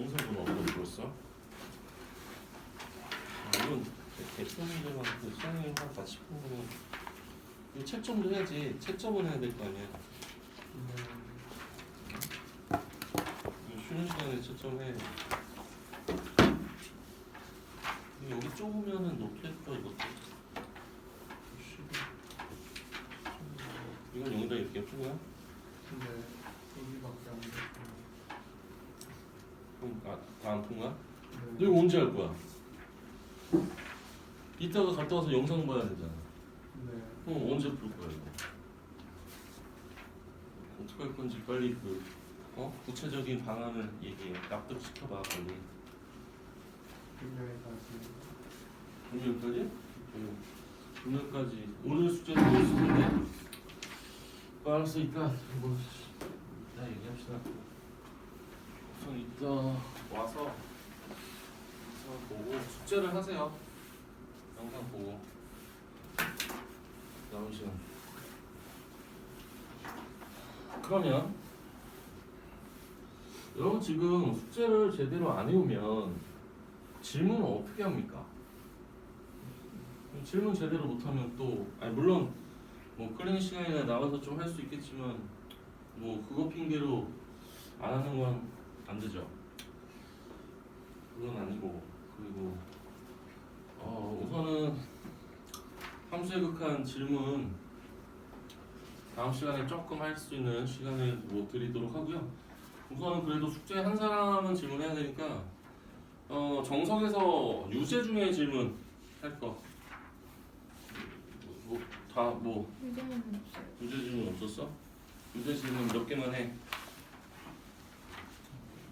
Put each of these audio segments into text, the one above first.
정석은 어디로 들었어? 이건 대표님들만 그 수능이랑 같이 푸는 거는 이거 채점도 해야지. 채점은 해야 될 거 아니야. 쉬는 시간에 채점해. 여기 좁으면은 노트했다 이것도. 이건 여기다 이렇게 푼 거야? 근데 여기밖에 안 됐고. 그럼 다 안 푼 거야? 네. 너 이거 언제 할 거야? 이따가 갔다 와서 영상 봐야 되잖아. 네. 그럼 언제 풀 거야 이거? 어떻게 할 건지 빨리 구체적인 방안을 얘기해. 납득시켜봐 빨리. 금요일까지. 금요일까지? 금요일까지. 오늘 숙제도 있을 텐데. 알았어 이따 뭐 이따 얘기합시다. 우선 이따 와서 보고 숙제를 하세요. 영상 보고 남은 시간. 그러면 여러분 지금 숙제를 제대로 안 해오면 질문은 어떻게 합니까? 질문 제대로 못하면 또 아니 물론 뭐 클리닉 시간이나 나와서 좀 할 수 있겠지만 뭐 그거 핑계로 안 하는 건 안 되죠. 그건 아니고 그리고 우선은 함수에 극한 질문 다음 시간에 조금 할 수 있는 시간을 뭐 드리도록 하고요. 우선은 그래도 숙제 한 사람은 질문해야 되니까 정석에서 유제 중에 질문 할 거. 유제는 없어요. 유제 질문 없었어? 유제 질문 몇 개만 해.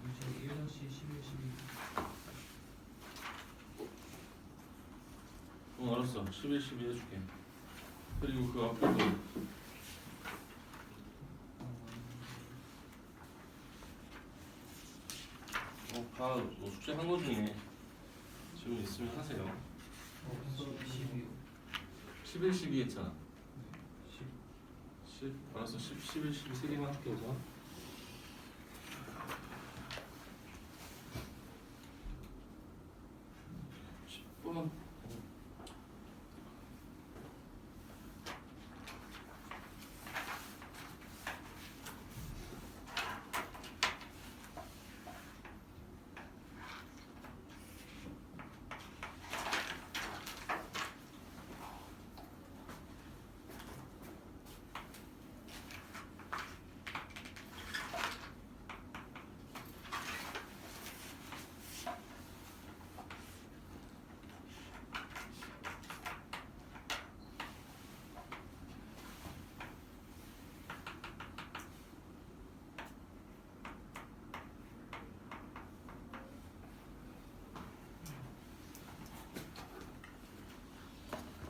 이제 1년씩 11, 12. 알았어. 11, 12 해줄게. 그리고 그 앞에도 다 숙제 한 거 중에 질문 있으면 하세요. 없어 12요. 11, 12 했잖아. 10. 10, 알았어. 10, 11, 12 세 개만 할게 우선. 10번.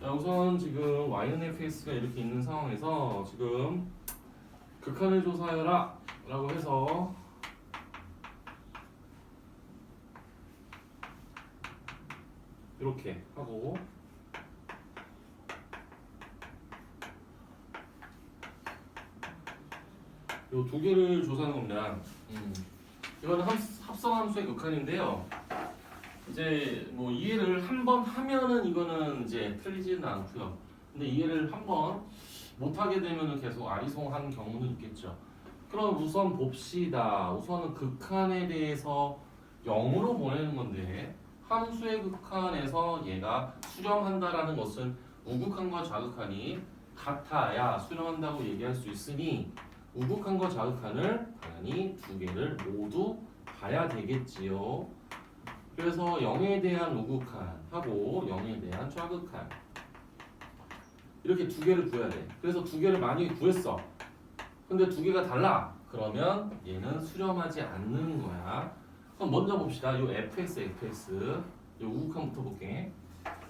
자, 우선 지금 YNFS가 이렇게 있는 상황에서 지금 극한을 조사해라 라고 해서 이렇게 하고 요 두 개를 조사하는 겁니다. 이거는 합성함수의 극한인데요. 이제 뭐 이해를 한 번 하면은 이거는 이제 틀리지는 않고요. 근데 이해를 한 번 못하게 되면은 계속 아리송한 경우는 있겠죠. 그럼 우선 봅시다. 우선은 극한에 대해서 0으로 보내는 건데 함수의 극한에서 얘가 수렴한다라는 것은 우극한과 자극한이 같아야 수렴한다고 얘기할 수 있으니 우극한과 자극한을 당연히 두 개를 모두 봐야 되겠지요. 그래서 0에 대한 우극한하고 0에 대한 좌극한 이렇게 두 개를 구해야 돼. 그래서 두 개를 만약에 구했어. 근데 두 개가 달라. 그러면 얘는 수렴하지 않는 거야. 그럼 먼저 봅시다. 요 fx, fx 요 우극한부터 볼게.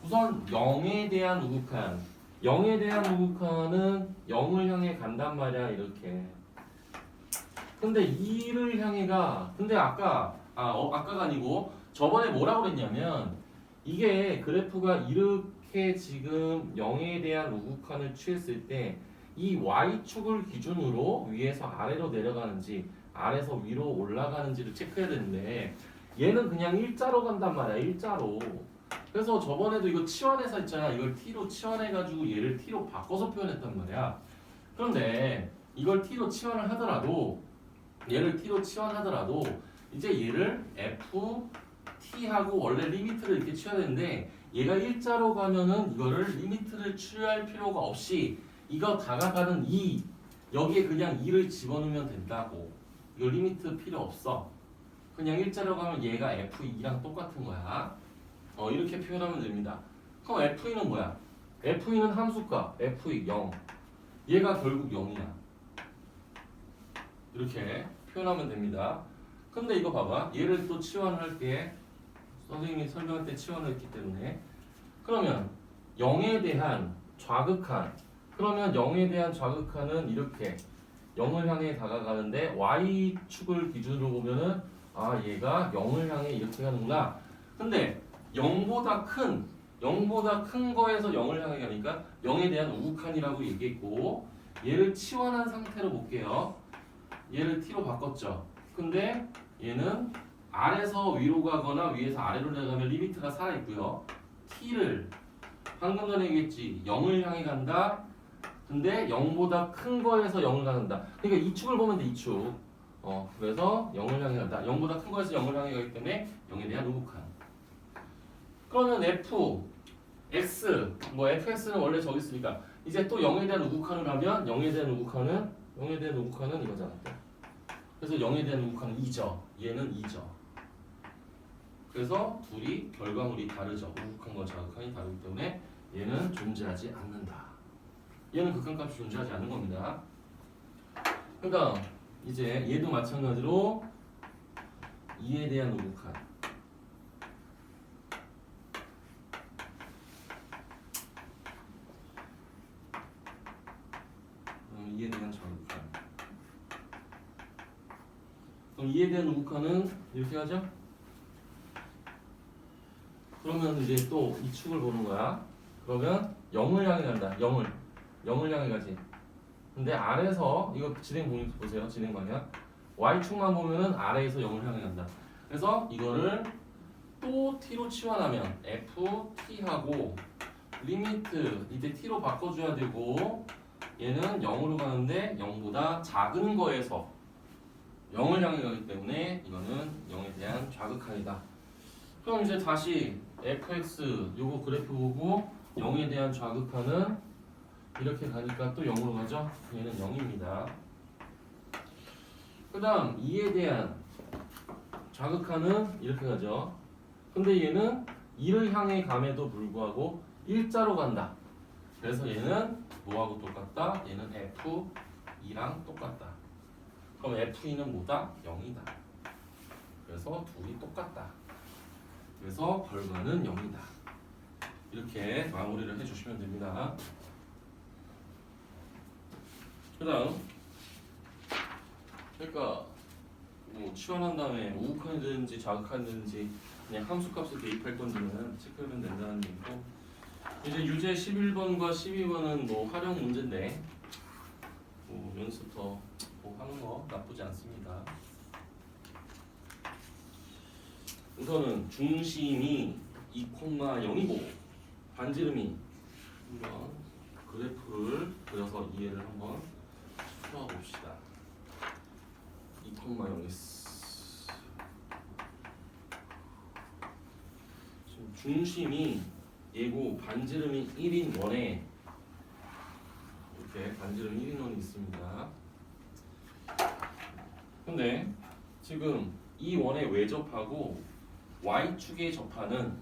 우선 0에 대한 우극한 0에 대한 우극한은 0을 향해 간단 말이야. 이렇게. 근데 2를 향해가 근데 아까가 아니고 저번에 뭐라고 그랬냐면 이게 그래프가 이렇게 지금 0에 대한 우극한을 취했을 때 이 y축을 기준으로 위에서 아래로 내려가는지 아래에서 위로 올라가는지를 체크해야 되는데 얘는 그냥 일자로 간단 말이야. 일자로. 그래서 저번에도 이거 치환해서 했잖아. 이걸 t로 치환해가지고 얘를 t로 바꿔서 표현했단 말이야. 그런데 이걸 t로 치환을 하더라도 얘를 t로 치환하더라도 이제 얘를 f t하고 원래 리미트를 이렇게 취해야 되는데 얘가 일자로 가면은 이거를 리미트를 취할 필요가 없이 이거 다가가는 2 여기에 그냥 2를 집어넣으면 된다고. 이거 리미트 필요 없어. 그냥 일자로 가면 얘가 f2랑 똑같은 거야. 이렇게 표현하면 됩니다. 그럼 f2는 뭐야? f2는 함수값 f2 0 얘가 결국 0이야. 이렇게 표현하면 됩니다. 근데 이거 봐봐. 얘를 또 치환할 때 선생님이 설명할 때 치환을 했기 때문에 그러면 0에 대한 좌극한 그러면 0에 대한 좌극한은 이렇게 0을 향해 다가가는데 y축을 기준으로 보면은 아 얘가 0을 향해 이렇게 가는구나. 근데 0보다 큰 거에서 0을 향해 가니까 0에 대한 우극한이라고 얘기했고 얘를 치환한 상태로 볼게요. 얘를 t로 바꿨죠. 근데 얘는 아래서 위로 가거나 위에서 아래로 내려가면 리미트가 살아있고요. t를 방금 전에 얘기했지 0을 향해 간다. 근데 0보다 큰 거에서 0을 가는다. 그러니까 이 축을 보면 돼. 이 축. 그래서 0을 향해 간다. 0보다 큰 거에서 0을 향해 가기 때문에 0에 대한 우극한. 그러면 f, x, fx는 원래 저기 있으니까 이제 또 0에 대한 우극한을 하면 0에 대한 우극한은 이거잖아. 또. 그래서 0에 대한 우극한은 2죠. 얘는 2죠. 그래서 둘이 결과물이 다르죠. 우극한과 좌극한이 다르기 때문에 얘는 존재하지 않는다. 얘는 극한값이 존재하지 않는 겁니다. 그러니까 이제 얘도 마찬가지로 2에 대한 우극한 2에 대한 좌극한 그럼 2에 대한 우극한은 이렇게 하죠? 그러면 이제 또 이 축을 보는 거야. 그러면 0을 향해 간다. 0을 향해 가지. 근데 아래서 이거 진행 보세요. 진행 방향. y축만 보면은 아래에서 0을 향해 간다. 그래서 이거를 또 t로 치환하면 ft하고 리미트 이제 t로 바꿔줘야 되고 얘는 0으로 가는데 0보다 작은 거에서 0을 향해 가기 때문에 이거는 0에 대한 좌극한이다. 그럼 이제 다시 fx 요거 그래프 보고 0에 대한 좌극한은 이렇게 가니까 또 0으로 가죠? 얘는 0입니다. 그 다음 2에 대한 좌극한은 이렇게 가죠. 근데 얘는 2를 향해 감에도 불구하고 일자로 간다. 그래서 얘는 뭐하고 똑같다? 얘는 f2랑 똑같다. 그럼 f2는 뭐다? 0이다. 그래서 둘이 똑같다. 그래서 결과는 0이다. 이렇게 마무리를 해주시면 됩니다. 그 다음 그러니까 뭐 치환한 다음에 우극한이 되는지 좌극한이 되는지 그냥 함수값을 대입할 건지는 체크하면 된다는 얘기고 이제 유제 11번과 12번은 뭐 활용 문제인데 뭐 연습 더 뭐 하는 거 나쁘지 않습니다. 우선은 중심이 2,0이고 반지름이 한번 그래프를 그려서 이해를 한번 풀어봅시다. 2,0s 지금 중심이 얘고 반지름이 1인 원에 이렇게 반지름 1인 원이 있습니다. 근데 지금 이 원에 외접하고 y축에 접하는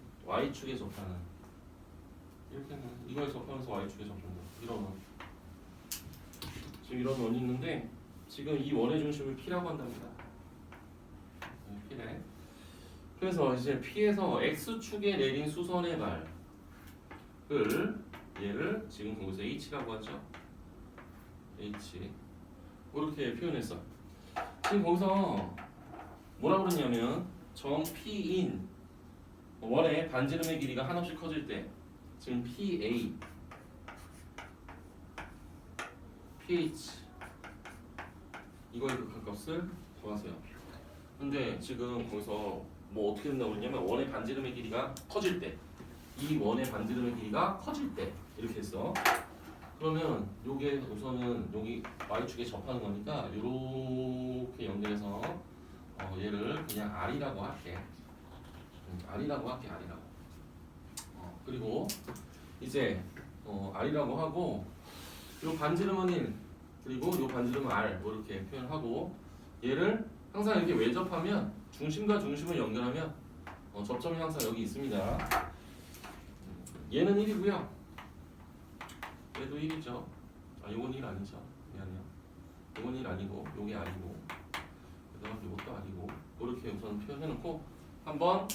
이렇게는 이거에 접하면서 y축에 접한다. 이런 원. 지금 이런 원이 있는데 지금 이 원의 중심을 P라고 한답니다. P래. 그래서 이제 P에서 X축에 내린 수선의 발을 얘를 지금 거기서 H라고 하죠. H 이렇게 표현했어. 지금 거기서 뭐라 그러냐면 점 P인 원의 반지름의 길이가 한없이 커질 때 지금 PA, PH 이거의 극한값을 구하세요. 근데 지금 거기서 뭐 어떻게 된다고 그러냐면 원의 반지름의 길이가 커질 때, 이 원의 반지름의 길이가 커질 때 이렇게 했어. 그러면 요게 우선은 여기 y축에 접하는 거니까 이렇게 연결해서 얘를 그냥 r이라고 할게. r이라고 할게. r이라고. 그리고 이제 r이라고 하고 요 반지름은 1 그리고 요 반지름은 r 뭐 이렇게 표현하고 얘를 항상 이렇게 외접하면 중심과 중심을 연결하면 접점이 항상 여기 있습니다. 얘는 1이고요. 얘도 1이죠. 요건 1 아니죠. 미안해요. 요건 1 아니고 요게 아니고 그다음 요것도 아니고 이렇게 우선 표현해놓고 한번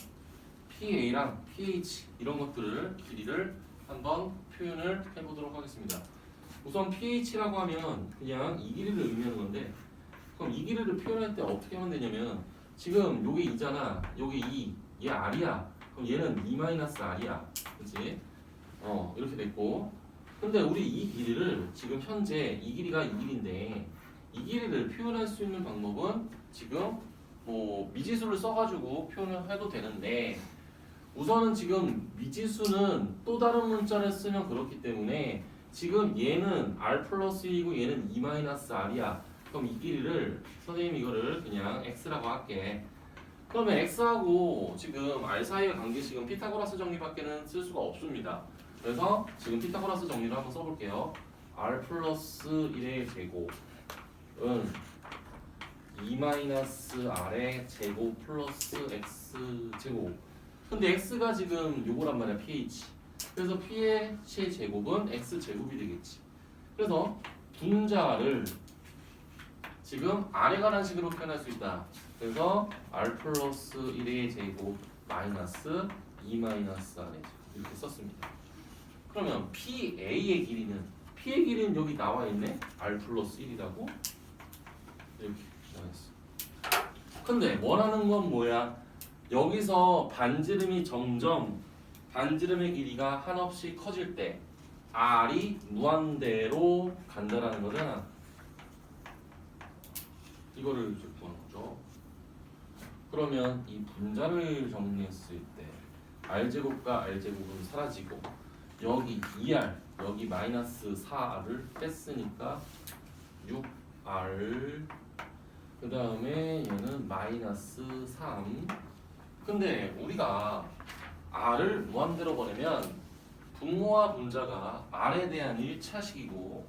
PA랑 PH 이런 것들을 길이를 한번 표현을 해보도록 하겠습니다. 우선 PH라고 하면 그냥 이 길이를 의미하는 건데 그럼 이 길이를 표현할 때 어떻게 하면 되냐면 지금 요게 2잖아. 요게 2. 얘 R이야. 그럼 얘는 2-R이야. 그치? 이렇게 됐고 근데 우리 이 길이를 지금 현재 이 길이가 이 길인데 이 길이를 표현할 수 있는 방법은 지금 뭐 미지수를 써가지고 표현을 해도 되는데 우선은 지금 미지수는 또 다른 문자를 쓰면 그렇기 때문에 지금 얘는 r 플러스 1이고 얘는 2-r이야. 그럼 이 길이를 선생님이 이거를 그냥 x라고 할게. 그러면 x하고 지금 r 사이의 관계식은 피타고라스 정리밖에는 쓸 수가 없습니다. 그래서 지금 피타고라스 정리를 한번 써볼게요. r 플러스 1의 제곱은 2-r의 제곱 플러스 x 제곱. 근데 x가 지금 요거란 말이야 ph. 그래서 pH의 제곱은 x 제곱이 되겠지. 그래서 분자를 지금 r에 관한 식으로 표현할 수 있다. 그래서 r 플러스 1의 제곱 마이너스 2-r의 제곱 이렇게 썼습니다. 그러면 PA의 길이는 P의 길이는 여기 나와 있네. R 플러스 1이라고 이렇게 나와 있어. 근데 원하는 건 뭐야? 여기서 반지름이 점점 반지름의 길이가 한없이 커질 때 R이 무한대로 간다라는 거잖아. 이거를 이제 구하는 거죠. 그러면 이 분자를 정리했을 때 R제곱과 R제곱은 사라지고 여기 2R, 여기 마이너스 4R을 뺐으니까 6R 그 다음에 얘는 마이너스 3 근데 우리가 R을 무한대로 보내면 분모와 분자가 R에 대한 1차식이고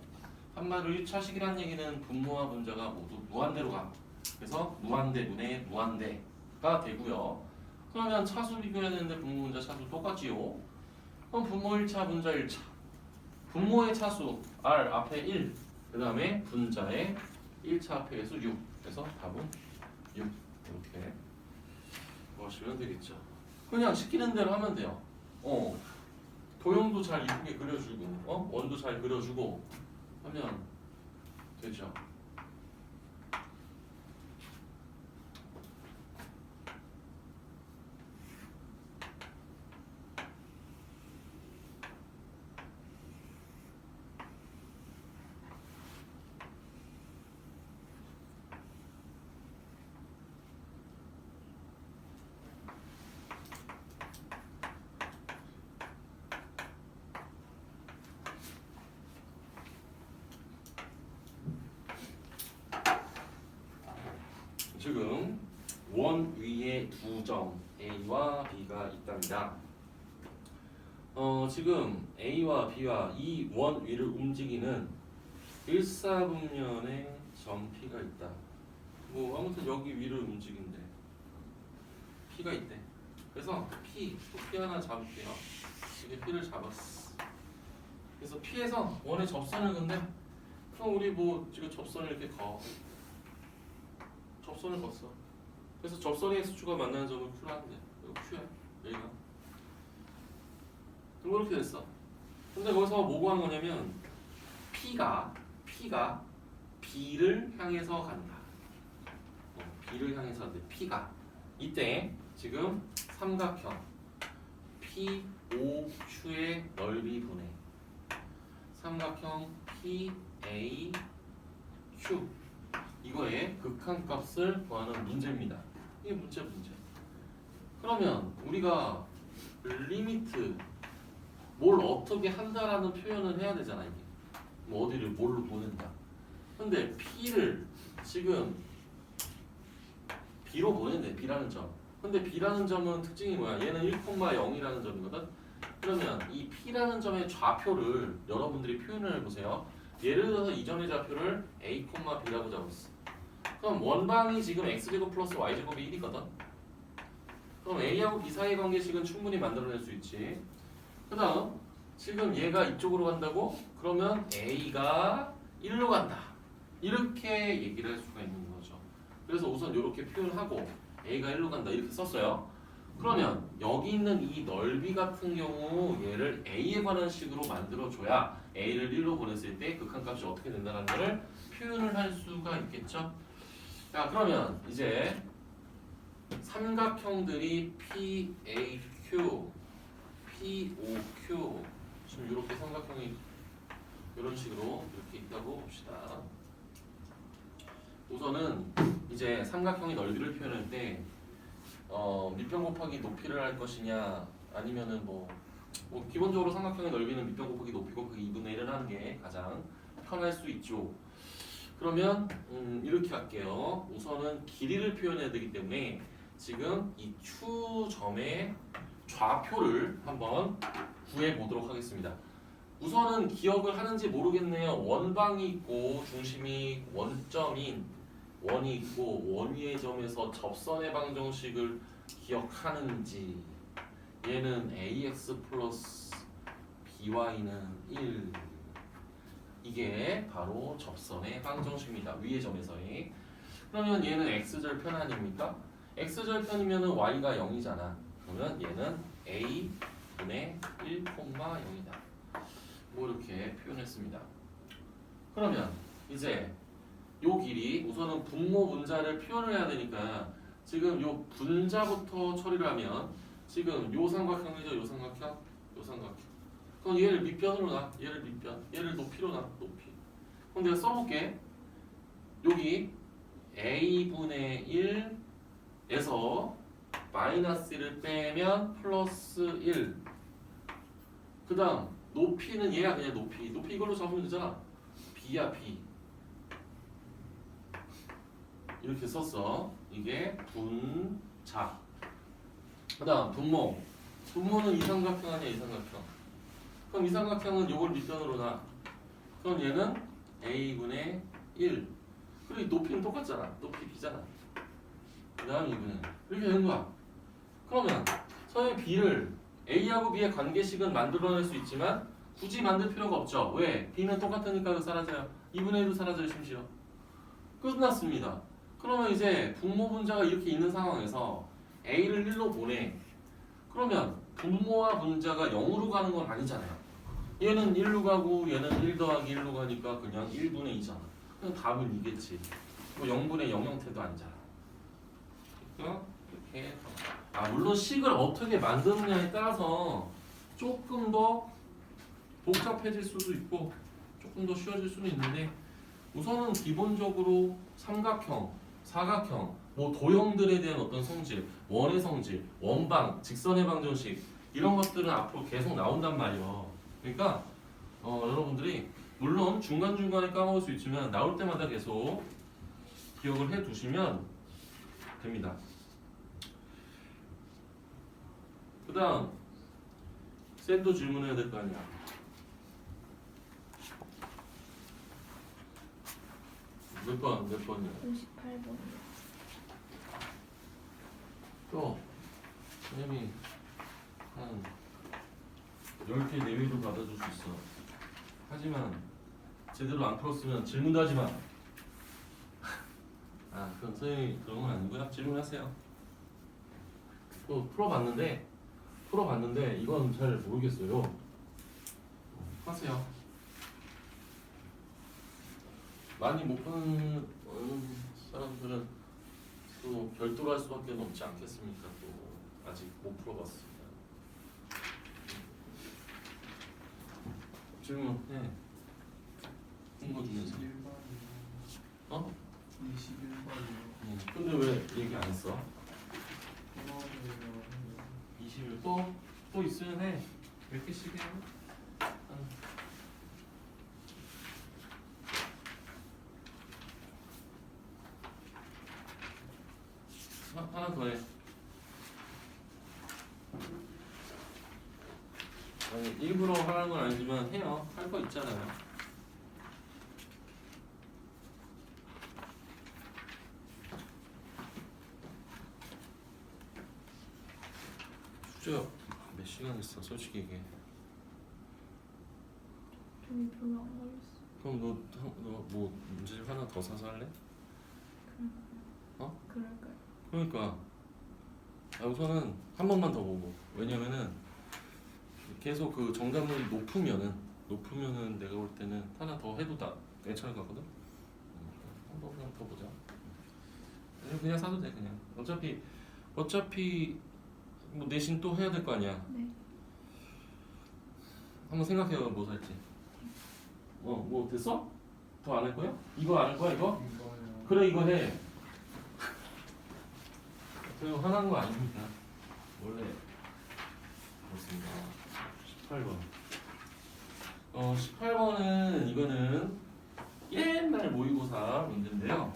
한마디로 1차식이라는 얘기는 분모와 분자가 모두 무한대로 가. 그래서 무한대분의 무한대가 되고요. 그러면 차수 비교해야 되는데 분모 분자 차수 똑같지요. 그럼 분모 1차 분자 1차 분모의 차수 R 앞에 1 그 다음에 분자의 1차 앞에 개수 6 그래서 답은 6 이렇게 보시면 되겠죠. 그냥 시키는 대로 하면 돼요. 도형도 잘 이쁘게 그려주고 원도 잘 그려주고 하면 되죠. 지금 원 위에 두 점 A와 B가 있답니다. 지금 A와 B와 이 원 위를 움직이는 일사분면의 점 P가 있다. 뭐 아무튼 여기 위를 움직인대. P가 있대. 그래서 P, 또 P 하나 잡을게요. 이게 P를 잡았어. 그래서 P에서 원의 접선을 근데 그럼 우리 뭐 지금 접선을 이렇게 접선을 걷어. 그래서 접선의 x축과 만나는 점을 Q라는데 이거 Q야 여기가. 그리고 이렇게 됐어. 근데 거기서 뭐 구하는 거냐면 P가 B를 향해서 간다. B를 향해서 간대. P가 이때 지금 삼각형 POQ의 넓이 분의 삼각형 PAQ 이거의 극한값을 구하는 문제입니다. 이게 문제. 그러면 우리가 리미트 뭘 어떻게 한다라는 표현을 해야 되잖아 이게. 뭐 어디를 뭘로 보낸다. 근데 P를 지금 B로 보낸대. B라는 점. 근데 B라는 점은 특징이 뭐야? 얘는 1,0이라는 점이거든. 그러면 이 P라는 점의 좌표를 여러분들이 표현을 해보세요. 예를 들어서 이 점의 좌표를 A, B라고 잡았어. 그럼 원방이 지금 X제곱 플러스 Y제곱이 1이거든. 그럼 A하고 B 사이의 관계식은 충분히 만들어낼 수 있지. 그 다음 지금 얘가 이쪽으로 간다고? 그러면 A가 1로 간다. 이렇게 얘기를 할 수가 있는 거죠. 그래서 우선 이렇게 표현하고 A가 1로 간다 이렇게 썼어요. 그러면 여기 있는 이 넓이 같은 경우 얘를 A에 관한 식으로 만들어줘야 A를 1로 보냈을 때 극한값이 어떻게 된다는 것을 표현을 할 수가 있겠죠. 자 그러면 이제 삼각형들이 PAQ, POQ 지금 이렇게 삼각형이 이런 식으로 이렇게 있다고 봅시다. 우선은 이제 삼각형의 넓이를 표현할 때 밑변 곱하기 높이를 할 것이냐 아니면은 뭐 기본적으로 삼각형의 넓이는 밑변 곱하기 높이 곱하기 2분의 1을 하는 게 가장 편할 수 있죠. 그러면 이렇게 할게요. 우선은 길이를 표현해야 되기 때문에 지금 이 Q점의 좌표를 한번 구해 보도록 하겠습니다. 우선은 기억을 하는지 모르겠네요. 원방이 있고 중심이 원점인 원이 있고 원 위의 점에서 접선의 방정식을 기억하는지. 얘는 ax 플러스 by는 1. 이게 바로 접선의 방정식입니다. 위의 점에서의. 그러면 얘는 x절편 아닙니까? x절편이면 y가 0이잖아. 그러면 얘는 a분의 1,0이다. 뭐 이렇게 표현했습니다. 그러면 이제 요 길이 우선은 분모 분자를 표현을 해야 되니까 지금 요 분자부터 처리를 하면 지금 요 삼각형이죠. 요 삼각형, 요 삼각형. 그럼 얘를 밑변으로 놔. 얘를 밑변. 얘를 높이로 놔. 높이. 그럼 내가 써볼게. 여기 a분의 1에서 마이너스를 빼면 플러스 1. 그 다음 높이는 얘야. 그냥 높이. 높이 이걸로 잡으면 되잖아. b야 b. 이렇게 썼어. 이게 분자. 그 다음 분모. 분모는 이 삼각형 아니야. 이 삼각형. 그럼 이 삼각형은 요걸 밑변으로 놔. 그럼 얘는 a분의 1. 그리고 높이는 똑같잖아. 높이 b잖아. 그 다음 2분의 1. 이렇게 되는 거야. 그러면 선생님 b를 a하고 b의 관계식은 만들어낼 수 있지만 굳이 만들 필요가 없죠. 왜? b는 똑같으니까 사라져요. 2분의 1도 사라져요. 심지어. 끝났습니다. 그러면 이제 분모 분자가 이렇게 있는 상황에서 a를 1로 보내. 그러면 분모와 분자가 0으로 가는 건 아니잖아요. 얘는 1로 가고 얘는 1 더하기 1로 가니까 그냥 1분의 2잖아. 그냥 답은 이겠지. 뭐 0분의 0 형태도 아니잖아. 이렇게. 물론 식을 어떻게 만드느냐에 따라서 조금 더 복잡해질 수도 있고 조금 더 쉬워질 수는 있는데 우선은 기본적으로 삼각형, 사각형, 뭐 도형들에 대한 어떤 성질, 원의 성질, 원방, 직선의 방정식 이런 것들은 앞으로 계속 나온단 말이에요. 그러니까 여러분들이 물론 중간중간에 까먹을 수 있지만 나올 때마다 계속 기억을 해 두시면 됩니다. 그 다음 쌤도 질문해야 될 거 아니야. 몇 번이야? 58번. 또 선생님이 한 10개 내외도 받아줄 수 있어. 하지만 제대로 안 풀었으면 질문도 하지 마. 그럼 선생님이 그런 건 아니고요. 질문하세요. 또 풀어봤는데 이건 잘 모르겠어요. 하세요. 많이 못 푸는 사람들은 또 별도로 할 수밖에 없지 않겠습니까? 또 아직 못 풀어봤습니다. 질문. 네. 푼거 중에서. 21번이요. 21번이요. 근데 왜 얘기 안 했어? 통합을 21 또 있으면 해. 몇 개씩 해? 하나 더 해. 아니, 일부러 하라는 건 아니지만 해요. 할 거 있잖아요. 숙제 몇 시간 했어? 솔직히 얘기해. 저기 별로 안 걸렸어. 그럼 너 뭐 문제집 하나 더 사서 할래? 그럴까요? 그러니까 우선은 한 번만 더 보고. 왜냐면은 계속 그 정답률이 높으면은 내가 볼 때는 하나 더 해도 다 괜찮을 것 같거든. 한 번만 더 보자. 그냥 사도 돼 그냥. 어차피 뭐 내신 또 해야 될 거 아니야. 네. 한번 생각해봐 뭐 살지. 뭐 됐어? 더 안 할 거야? 이거 안 할 거야 이거? 이거요. 그래 이거 해. 그리고 화난 거 아닙니다. 원래 그렇습니다. 18번. 18번은 이거는 옛날 모의고사 문제인데요.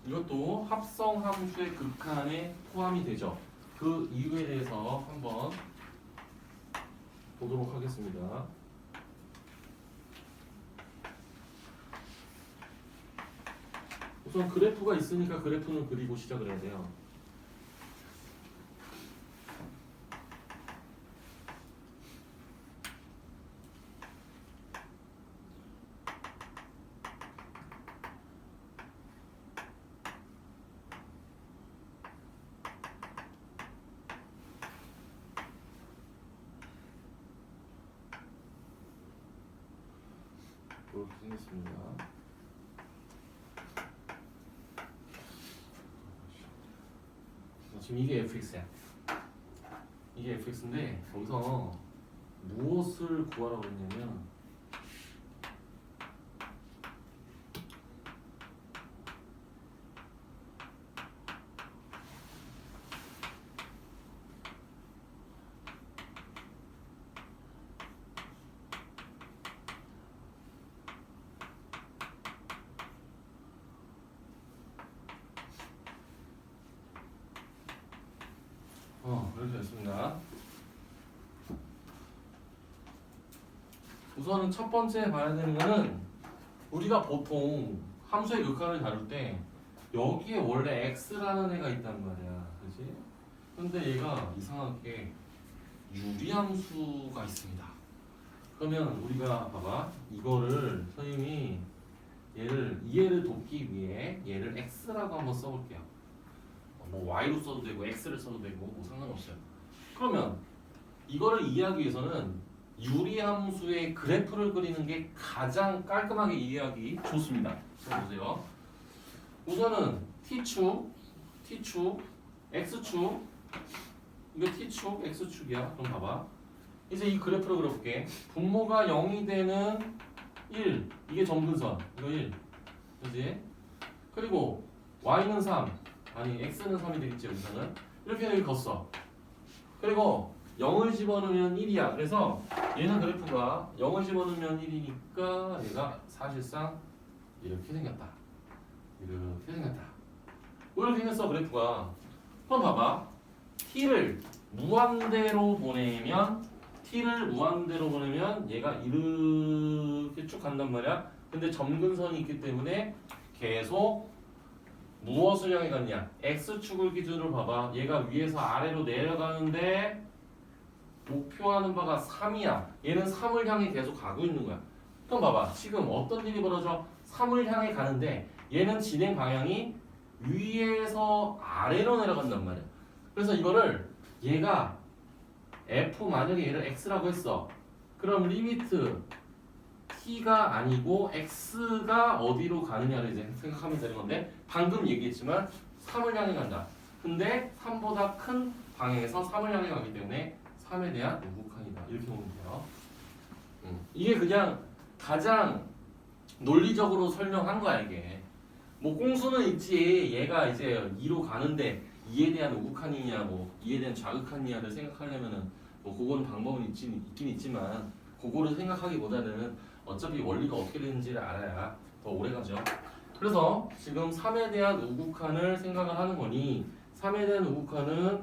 이것도 합성 함수의 극한에 포함이 되죠. 그 이유에 대해서 한번 보도록 하겠습니다. 우선 그래프가 있으니까 그래프는 그리고 시작을 해야 돼요. 이렇게 생겼습니다. 지금 이게 fx야. 이게 fx인데 거기서 무엇을 구하라고 했냐면 이렇게 됐습니다. 우선은 첫 번째 봐야 되는 거는 우리가 보통 함수의 극한을 다룰 때 여기에 원래 x라는 애가 있단 말이야. 그지? 근데 얘가 이상하게 유리함수가 있습니다. 그러면 우리가 봐봐. 이거를 선생님이 이해를 돕기 위해 얘를 x라고 한번 써볼게요. 뭐 y로 써도 되고 x를 써도 되고 뭐 상관없어요. 그러면 이거를 이해하기 위해서는 유리함수의 그래프를 그리는 게 가장 깔끔하게 이해하기 좋습니다. 보세요. 우선은 t축, x축, 이거 t축, x축이야. 그럼 봐봐. 이제 이 그래프를 그려볼게. 분모가 0이 되는 1, 이게 점근선, 이거 1, 그지? 그리고 y는 3, 아니 x는 3이 되겠지 여기서는. 이렇게 여기 걷어. 그리고 0을 집어넣으면 1이야. 그래서 얘는 그래프가 0을 집어넣으면 1이니까 얘가 사실상 이렇게 생겼다. 이렇게 생겼다. 왜 이렇게 생겼어 그래프가? 그럼 봐봐. t를 무한대로 보내면 얘가 이렇게 쭉 간단 말이야. 근데 점근선이 있기 때문에 계속 무엇을 향해 갔냐? x축을 기준으로 봐봐. 얘가 위에서 아래로 내려가는데 목표하는 바가 3이야. 얘는 3을 향해 계속 가고 있는 거야. 그럼 봐봐. 지금 어떤 일이 벌어져? 3을 향해 가는데 얘는 진행 방향이 위에서 아래로 내려간단 말이야. 그래서 이거를 얘가 만약에 얘를 x라고 했어. 그럼 리미트 t가 아니고 x가 어디로 가느냐를 이제 생각하면 되는 건데 방금 얘기했지만 3을 향해 간다. 근데 3보다 큰 방향에서 3을 향해 가기 때문에 3에 대한 우극한이다. 이렇게 보면 돼요. 이게 그냥 가장 논리적으로 설명한 거야 이게. 뭐 꽁수는 있지. 얘가 이제 2로 가는데 2에 대한 우극한이냐 뭐 2에 대한 좌극한이냐를 생각하려면은 뭐 그건 방법은 있긴 있지만 그거를 생각하기보다는 어차피 원리가 어떻게 되는지를 알아야 더 오래 가죠. 그래서 지금 3에 대한 우극한을 생각을 하는 거니 3에 대한 우극한은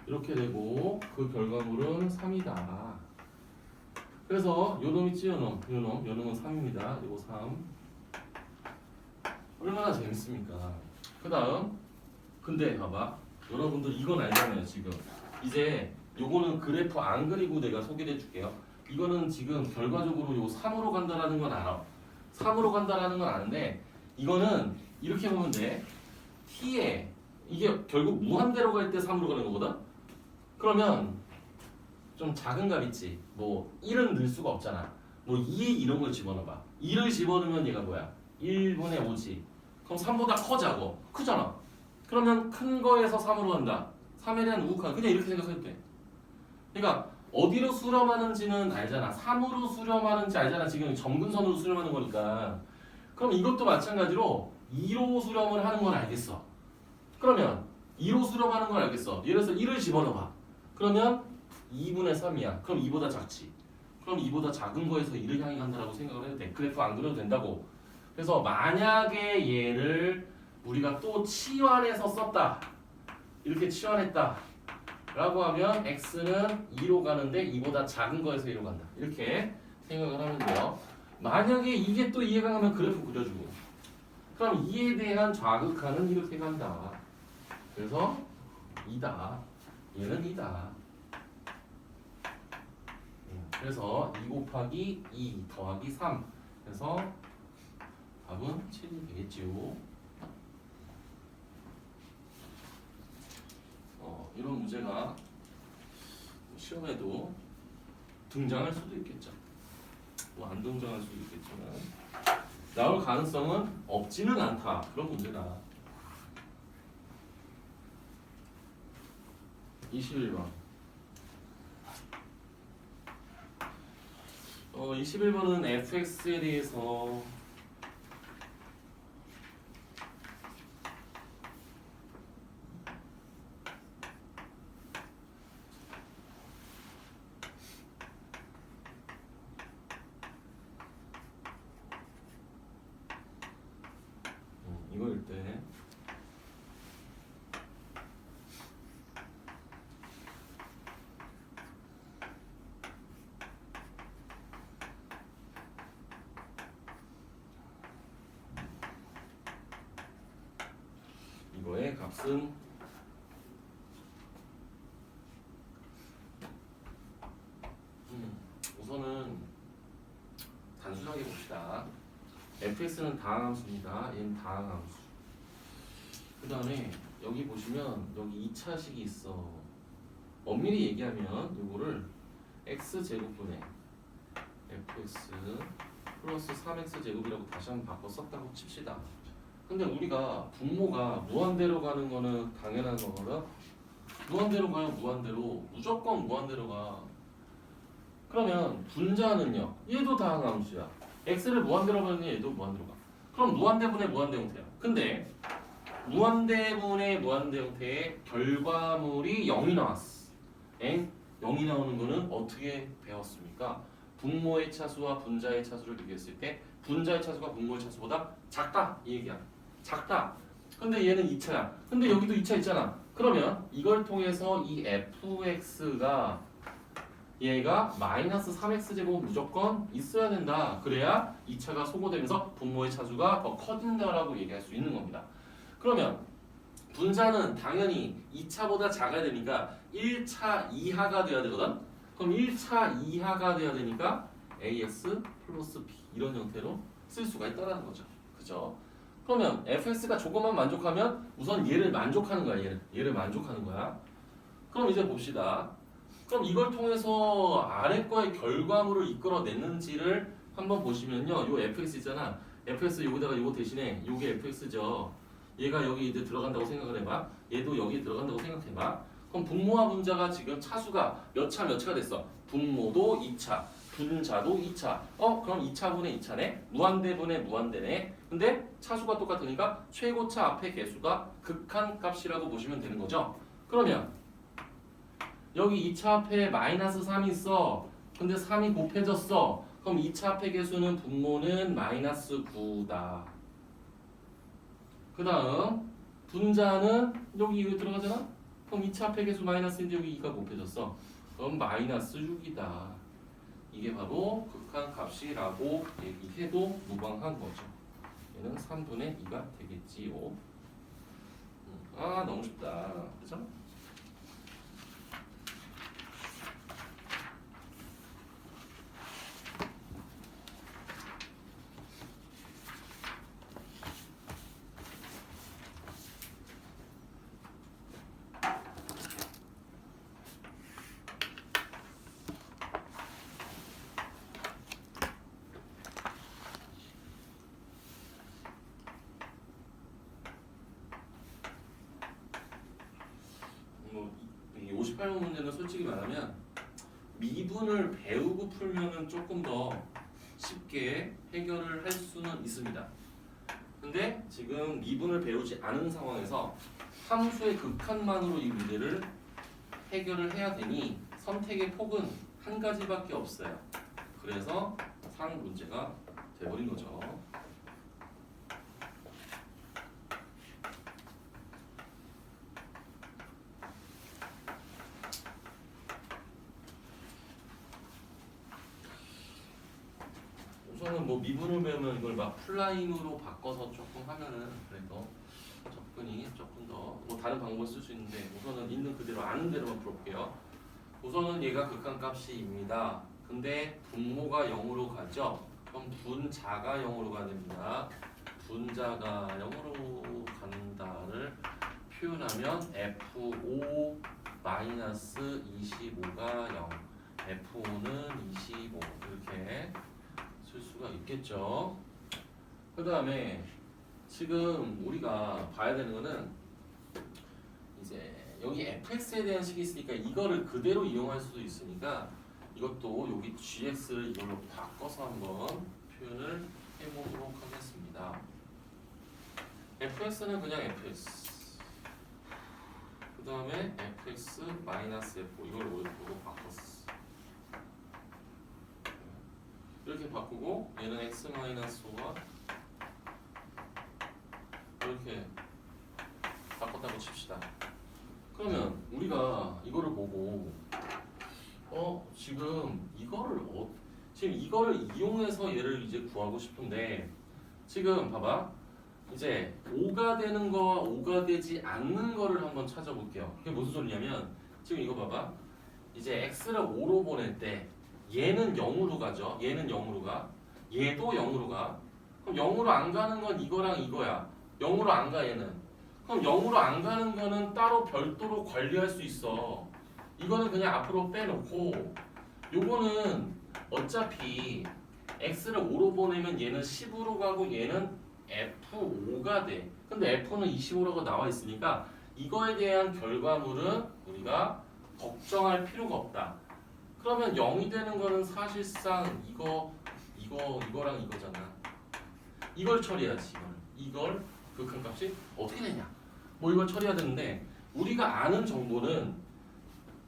이렇게 되고 그 결과물은 3이다. 그래서 요놈 있지 요놈 요놈은 3입니다. 요거 3 얼마나 재밌습니까? 그 다음 근데 봐봐 여러분들 이건 알잖아요. 지금 이제 요거는 그래프 안 그리고 내가 소개해 줄게요. 이거는 지금 결과적으로 요 3으로 간다라는 건 알아. 3으로 간다라는 건 아는데 이거는 이렇게 보면 돼. t에 이게 결국 무한대로 갈 때 3으로 가는 거거든. 그러면 좀 작은 값 있지. 뭐 1은 넣을 수가 없잖아. 뭐 2에 이런 걸 집어넣어봐. 2를 집어넣으면 얘가 뭐야? 1분의 5지. 그럼 3보다 커자고. 크잖아. 그러면 큰 거에서 3으로 간다. 3에 대한 우극한 그냥 이렇게 생각해도 돼. 그러니까 어디로 수렴하는지는 알잖아. 3으로 수렴하는지 알잖아. 지금 점근선으로 수렴하는 거니까. 그럼 이것도 마찬가지로 2로 수렴을 하는 건 알겠어. 그러면 2로 수렴하는 건 알겠어. 예를 들어서 1을 집어넣어봐. 그러면 2분의 3이야. 그럼 2보다 작지. 그럼 2보다 작은 거에서 1을 향해 간다라고 생각을 해도 돼. 그래프 안 그려도 된다고. 그래서 만약에 얘를 우리가 또 치환해서 썼다. 이렇게 치환했다. 라고 하면 x는 2로 가는데 2보다 작은 거에서 2로 간다. 이렇게 생각을 하면 돼요. 만약에 이게 또 이해가 가면 그래프 그려주고. 그럼 2에 대한 좌극한은 이렇게 간다. 그래서 2다. 얘는 2다. 그래서 2 곱하기 2 더하기 3. 그래서 답은 7이 되겠지요. 이런 문제가 시험에도 등장할 수도 있겠죠. 뭐 안 등장할 수도 있겠지만 나올 가능성은 없지는 않다. 그런 문제다. 21번. 21번은 fx에 대해서 이거일 때 이거의 값은 우선은 단순하게 봅시다. fx는 다항함수입니다. 얘는 다항함수. 그 다음에 여기 보시면 여기 2차식이 있어. 엄밀히 얘기하면 이거를 x제곱분의 fx 플러스 3x 제곱이라고 다시 한번 바꿔 썼다고 칩시다. 근데 우리가 분모가 무한대로 가는 거는 당연한 거거든. 무한대로 가요. 무한대로. 무조건 무한대로 가. 그러면 분자는요. 얘도 다항함수야. x를 무한대로 가면 얘도 무한대로 가. 그럼 무한대분의 무한대 형태야. 근데 무한대분의 무한대 형태의 결과물이 0이 나왔어. 0이 나오는 거는 어떻게 배웠습니까? 분모의 차수와 분자의 차수를 비교했을 때 분자의 차수가 분모의 차수보다 작다. 이 얘기야. 작다. 근데 얘는 2차야. 근데 여기도 2차 있잖아. 그러면 이걸 통해서 이 fx가 얘가 마이너스 3x제곱 무조건 있어야 된다. 그래야 2차가 소거되면서 분모의 차수가 더 커진다라고 얘기할 수 있는 겁니다. 그러면 분자는 당연히 2차보다 작아야 되니까 1차 이하가 돼야 되거든. 그럼 1차 이하가 돼야 되니까 ax 플러스 b 이런 형태로 쓸 수가 있다는 거죠. 그죠? 그러면 fx가 조금만 만족하면 우선 얘를 만족하는 거야. 얘를 만족하는 거야. 그럼 이제 봅시다. 그럼 이걸 통해서 아래 거의 결과물을 이끌어냈는지를 한번 보시면요. 요 fx 있잖아. fx 여기다가 요거 대신에 요게 fx죠. 얘가 여기 이제 들어간다고 생각을 해봐. 얘도 여기 들어간다고 생각해봐. 그럼 분모와 분자가 지금 차수가 몇 차가 됐어? 분모도 2차, 분자도 2차. 그럼 2차분의 2차네? 무한대분의 무한대네? 근데 차수가 똑같으니까 최고차 앞에 개수가 극한값이라고 보시면 되는 거죠. 그러면 여기 2차 앞에 마이너스 3이 있어. 근데 3이 곱해졌어. 그럼 2차 앞에 개수는 분모는 마이너스 9다. 그 다음 분자는 여기 이거 들어가잖아? 그럼 2차 앞에 개수 마이너스인데 여기 2가 곱해졌어. 그럼 마이너스 6이다. 이게 바로 극한값이라고 얘기해도 무방한 거죠. 얘는 3분의 2가 되겠지요. 아 너무 쉽다. 그죠? 이 58번 문제는 솔직히 말하면 미분을 배우고 풀면은 조금 더 쉽게 해결을 할 수는 있습니다. 근데 지금 미분을 배우지 않은 상황에서 함수의 극한만으로 이 문제를 해결을 해야 되니 선택의 폭은 한 가지밖에 없어요. 그래서 상 문제가 돼버린 거죠. 우선은 뭐 미분을 배우면 이걸 막 플라임으로 바꿔서 조금 하면은 그래도 접근이 조금 더 뭐 다른 방법을 쓸 수 있는데 우선은 있는 그대로 아는 대로만 풀어볼게요. 우선은 얘가 극한값이입니다. 근데 분모가 0으로 가죠. 그럼 분자가 0으로 가야 됩니다. 분자가 0으로 간다를 표현하면 F5 마이너스 25가 0 F5는 25 이렇게 쓸 수가 있겠죠. 그 다음에 지금 우리가 봐야 되는 거는 이제 여기 fx에 대한 식이 있으니까 이거를 그대로 이용할 수도 있으니까 이것도 여기 gx를 이걸로 바꿔서 한번 표현을 해보도록 하겠습니다. fx는 그냥 fx 그 다음에 fx 마이너스 f 이걸 오른쪽으로 바꿨어. 이렇게 바꾸고 얘는 x 마이너스 5가 이렇게 바꿨다고 칩시다. 그러면 우리가 이거를 보고 지금 이거를 이용해서 얘를 이제 구하고 싶은데 지금 봐봐 이제 5가 되는 거와 5가 되지 않는 거를 한번 찾아볼게요. 그게 무슨 소리냐면 지금 이거 봐봐 이제 x를 5로 보낼 때 얘는 0으로 가죠. 얘는 0으로 가. 얘도 0으로 가. 그럼 0으로 안 가는 건 이거랑 이거야. 0으로 안 가 얘는. 그럼 0으로 안 가는 거는 따로 별도로 관리할 수 있어. 이거는 그냥 앞으로 빼놓고 요거는 어차피 x를 5로 보내면 얘는 10으로 가고 얘는 f5가 돼. 근데 f는 25라고 나와 있으니까 이거에 대한 결과물은 우리가 걱정할 필요가 없다. 그러면 0이 되는 거는 사실상 이거랑 이거잖아. 이걸 처리해야지. 이걸 극한값이 어떻게 되냐? 뭐 이걸 처리해야 되는데 우리가 아는 정보는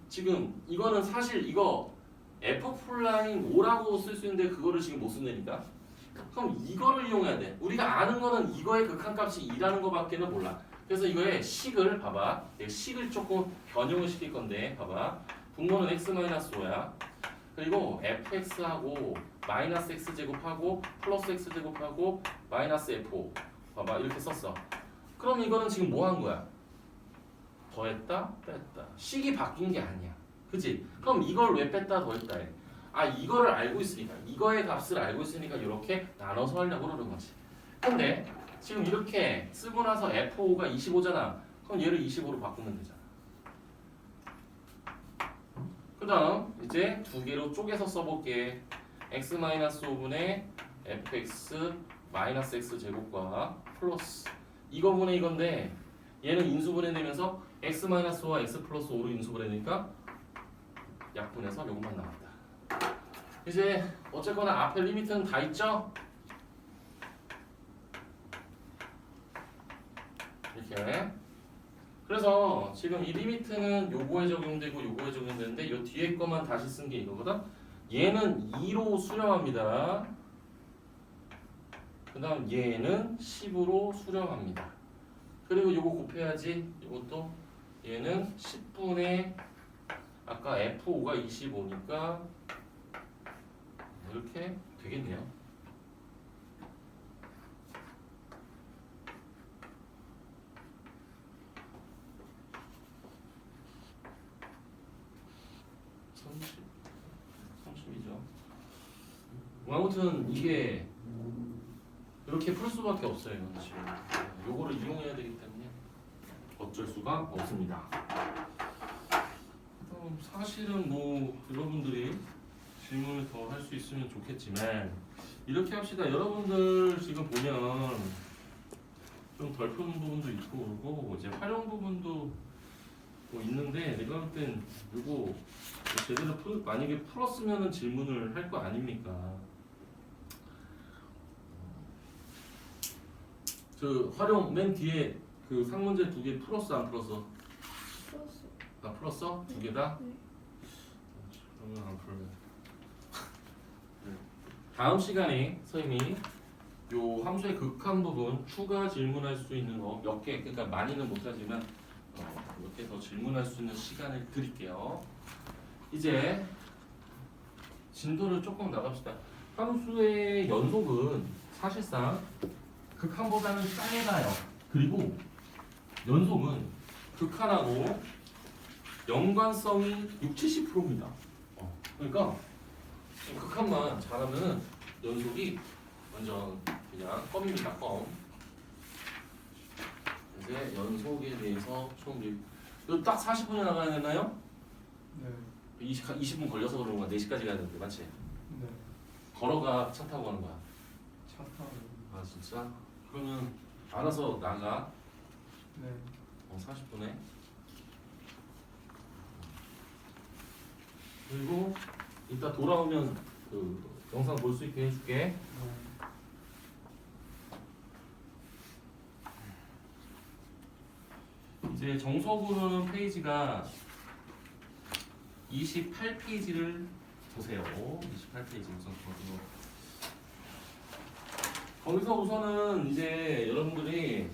지금 이거는 사실 이거 f'5라고 쓸 수 있는데 그거를 지금 못 쓴다니까. 그럼 이거를 이용해야 돼. 우리가 아는 거는 이거의 극한값이 2라는 거밖에는 몰라. 그래서 이거의 식을 봐봐. 식을 조금 변형을 시킬 건데 봐봐. 분모는 x-5야. 그리고 fx하고 마이너스 x제곱하고 플러스 x제곱하고 마이너스 f5 봐봐 이렇게 썼어. 그럼 이거는 지금 뭐 한 거야? 더했다 뺐다. 식이 바뀐 게 아니야. 그치? 그럼 이걸 왜 뺐다 더했다 해? 아 이거를 알고 있으니까 이거의 값을 알고 있으니까 이렇게 나눠서 하려고 그러는 거지. 근데 지금 이렇게 쓰고 나서 f5가 25잖아. 그럼 얘를 25로 바꾸면 되잖아. 그 다음 이제 두 개로 쪼개서 써볼게. x-5분의 fx 마이너스 x 제곱과 플러스 이거분의 이건데 얘는 인수분해 되면서 x-5와 x 플러스 5로 인수분해 되니까 약분해서 요것만 나왔다. 이제 어쨌거나 앞에 리미트는 다 있죠? 이렇게. 그래서 지금 이 리미트는 요거에 적용되고 요거에 적용되는데 요 뒤에 거만 다시 쓴 게 이거거든. 얘는 2로 수렴합니다. 그 다음 얘는 10으로 수렴합니다. 그리고 요거 곱해야지. 이것도 얘는 10분의 아까 F5가 25니까 이렇게 되겠네요. 아무튼 이게 이렇게 풀 수밖에 없어요. 지금 요거를 이용해야 되기 때문에 어쩔 수가 없습니다. 사실은 뭐 여러분들이 질문을 더 할 수 있으면 좋겠지만 이렇게 합시다. 여러분들 지금 보면 좀 덜 푸는 부분도 있고 그리고 이제 활용 부분도 뭐 있는데 내가 볼 땐 요거 제대로 만약에 풀었으면은 질문을 할 거 아닙니까? 그 활용 맨 뒤에 그 상문제 2개 풀었어 안 풀었어? 풀었어. 아 풀었어? 2개 다? 네. 그러면 안 풀래. 다음 시간에 선생님이 요 함수의 극한 부분 추가 질문할 수 있는 거 몇 개, 그러니까 많이는 못하지만 몇 개 더 질문할 수 있는 시간을 드릴게요. 이제 진도를 조금 나갑시다. 함수의 연속은 사실상 극한보다는 짧아요. 그리고 연속은 극한하고 연관성이 60-70%입니다. 그러니까 극한만 잘하면 연속이 완전 그냥 껌입니다. 껌. 이제 연속에 대해서 총 이거 딱 40분에 나가야 되나요? 네. 20분 걸려서 그런 거야. 4시까지 가야 되는데 맞지? 네. 걸어가 차 타고 가는 거야. 차 타고. 아 진짜? 그러면 알아서 나가. 네. 40분에. 그리고 이따 돌아오면 그 영상 볼 수 있게 해줄게. 네. 이제 정석으로는 페이지가 28페이지를 보세요. 28페이지 우선 거기서 우선은 이제 여러분들이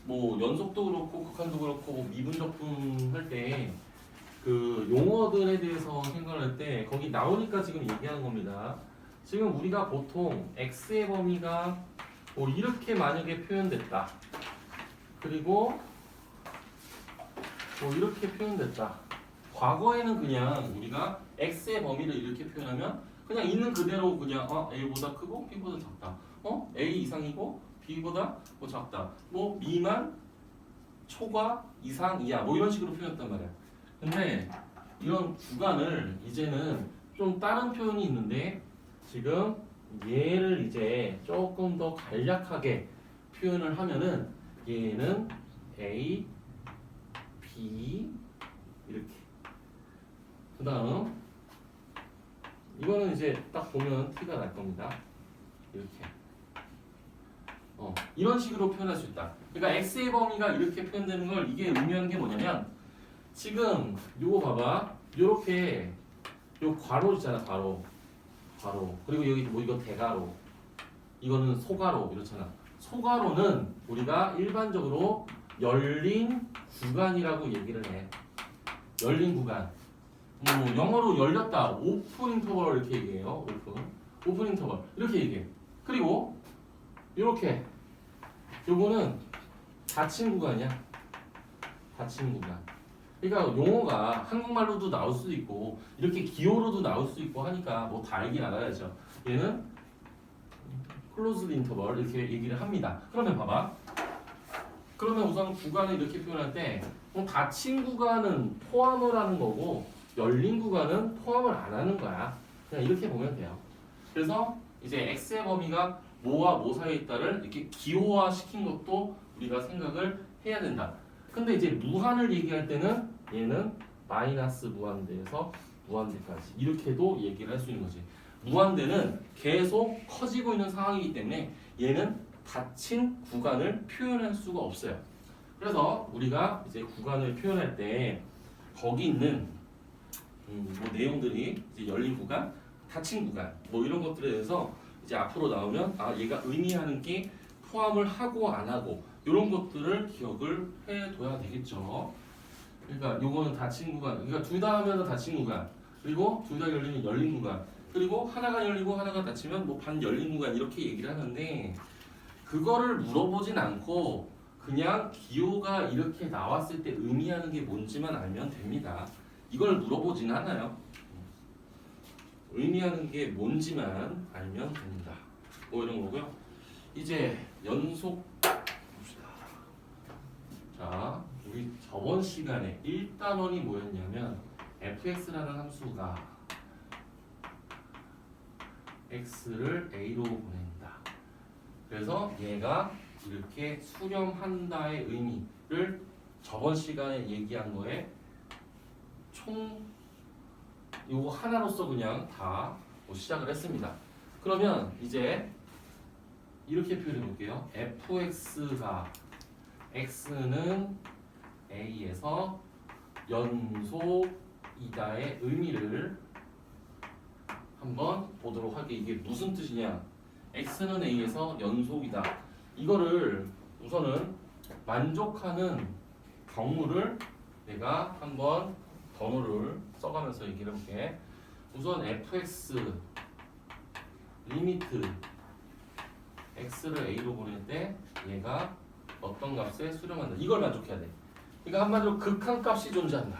뭐 연속도 그렇고 극한도 그렇고 뭐 미분적분 할 때 그 용어들에 대해서 생각을 할 때 거기 나오니까 지금 얘기하는 겁니다. 지금 우리가 보통 x의 범위가 뭐 이렇게 만약에 표현됐다. 그리고 뭐 이렇게 표현됐다. 과거에는 그냥 우리가 x의 범위를 이렇게 표현하면 그냥 있는 그대로 그냥 a보다 크고 b보다 작다. a 이상이고 b보다 뭐 작다. 뭐 미만, 초과, 이상, 이하 뭐 이런 식으로 표현했단 말이야. 근데 이런 구간을 이제는 좀 다른 표현이 있는데 지금 얘를 이제 조금 더 간략하게 표현을 하면은 얘는 a, b 이렇게. 그 다음 이거는 이제 딱 보면 티가 날 겁니다. 이렇게. 이런 식으로 표현할 수 있다. 그러니까 x의 범위가 이렇게 표현되는 걸 이게 의미하는 게 뭐냐면 지금 요거 봐봐. 요렇게 요 괄호 있잖아. 괄호. 그리고 여기 뭐 이거 대괄호. 이거는 소괄호 이렇잖아. 소괄호는 우리가 일반적으로 열린 구간이라고 얘기를 해. 열린 구간. 뭐 영어로 열렸다. 오픈 인터벌 이렇게 얘기해요. 오픈 인터벌 이렇게 얘기해. 그리고 요렇게 요거는 닫힌 구간이야. 닫힌 구간. 그러니까 용어가 한국말로도 나올 수도 있고 이렇게 기호로도 나올 수도 있고 하니까 뭐 다 알긴 알아야죠. 얘는 closed interval 이렇게 얘기를 합니다. 그러면 봐봐. 그러면 우선 구간을 이렇게 표현할 때 닫힌 구간은 포함을 하는 거고 열린 구간은 포함을 안 하는 거야. 그냥 이렇게 보면 돼요. 그래서 이제 x의 범위가 뭐와 뭐 사이에 있다를 이렇게 기호화 시킨 것도 우리가 생각을 해야 된다. 근데 이제 무한을 얘기할 때는 얘는 마이너스 무한대에서 무한대까지 이렇게도 얘기를 할 수 있는 거지. 무한대는 계속 커지고 있는 상황이기 때문에 얘는 닫힌 구간을 표현할 수가 없어요. 그래서 우리가 이제 구간을 표현할 때 거기 있는 뭐 내용들이 이제 열린 구간, 닫힌 구간 뭐 이런 것들에 대해서 이제 앞으로 나오면 아 얘가 의미하는 게 포함을 하고 안 하고 이런 것들을 기억을 해둬야 되겠죠. 그러니까 요거는 닫힌 구간, 그러니까 둘 다 하면은 닫힌 구간, 그리고 둘 다 열리면 열린 구간, 그리고 하나가 열리고 하나가 닫히면 뭐 반 열린 구간 이렇게 얘기를 하는데 그거를 물어보진 않고 그냥 기호가 이렇게 나왔을 때 의미하는 게 뭔지만 알면 됩니다. 이걸 물어보진 않아요. 의미하는 게 뭔지만 알면 됩니다. 뭐 이런 거고요. 이제 연속 봅시다. 자, 우리 저번 시간에 1단원이 뭐였냐면 fx라는 함수가 x를 a로 보낸다. 그래서 얘가 이렇게 수렴한다의 의미를 저번 시간에 얘기한 거에 총 요거 하나로서 그냥 다 시작을 했습니다. 그러면 이제 이렇게 표현해 볼게요. fx가 x는 a에서 연속이다의 의미를 한번 보도록 할게요. 이게 무슨 뜻이냐? x는 a에서 연속이다. 이거를 우선은 만족하는 경우를 내가 한번 번호를 써가면서 얘기를 해볼게. 우선 fx 리미트 x를 a로 보낼 때 얘가 어떤 값에 수렴한다. 이걸 만족해야 돼. 그러니까 한마디로 극한값이 존재한다.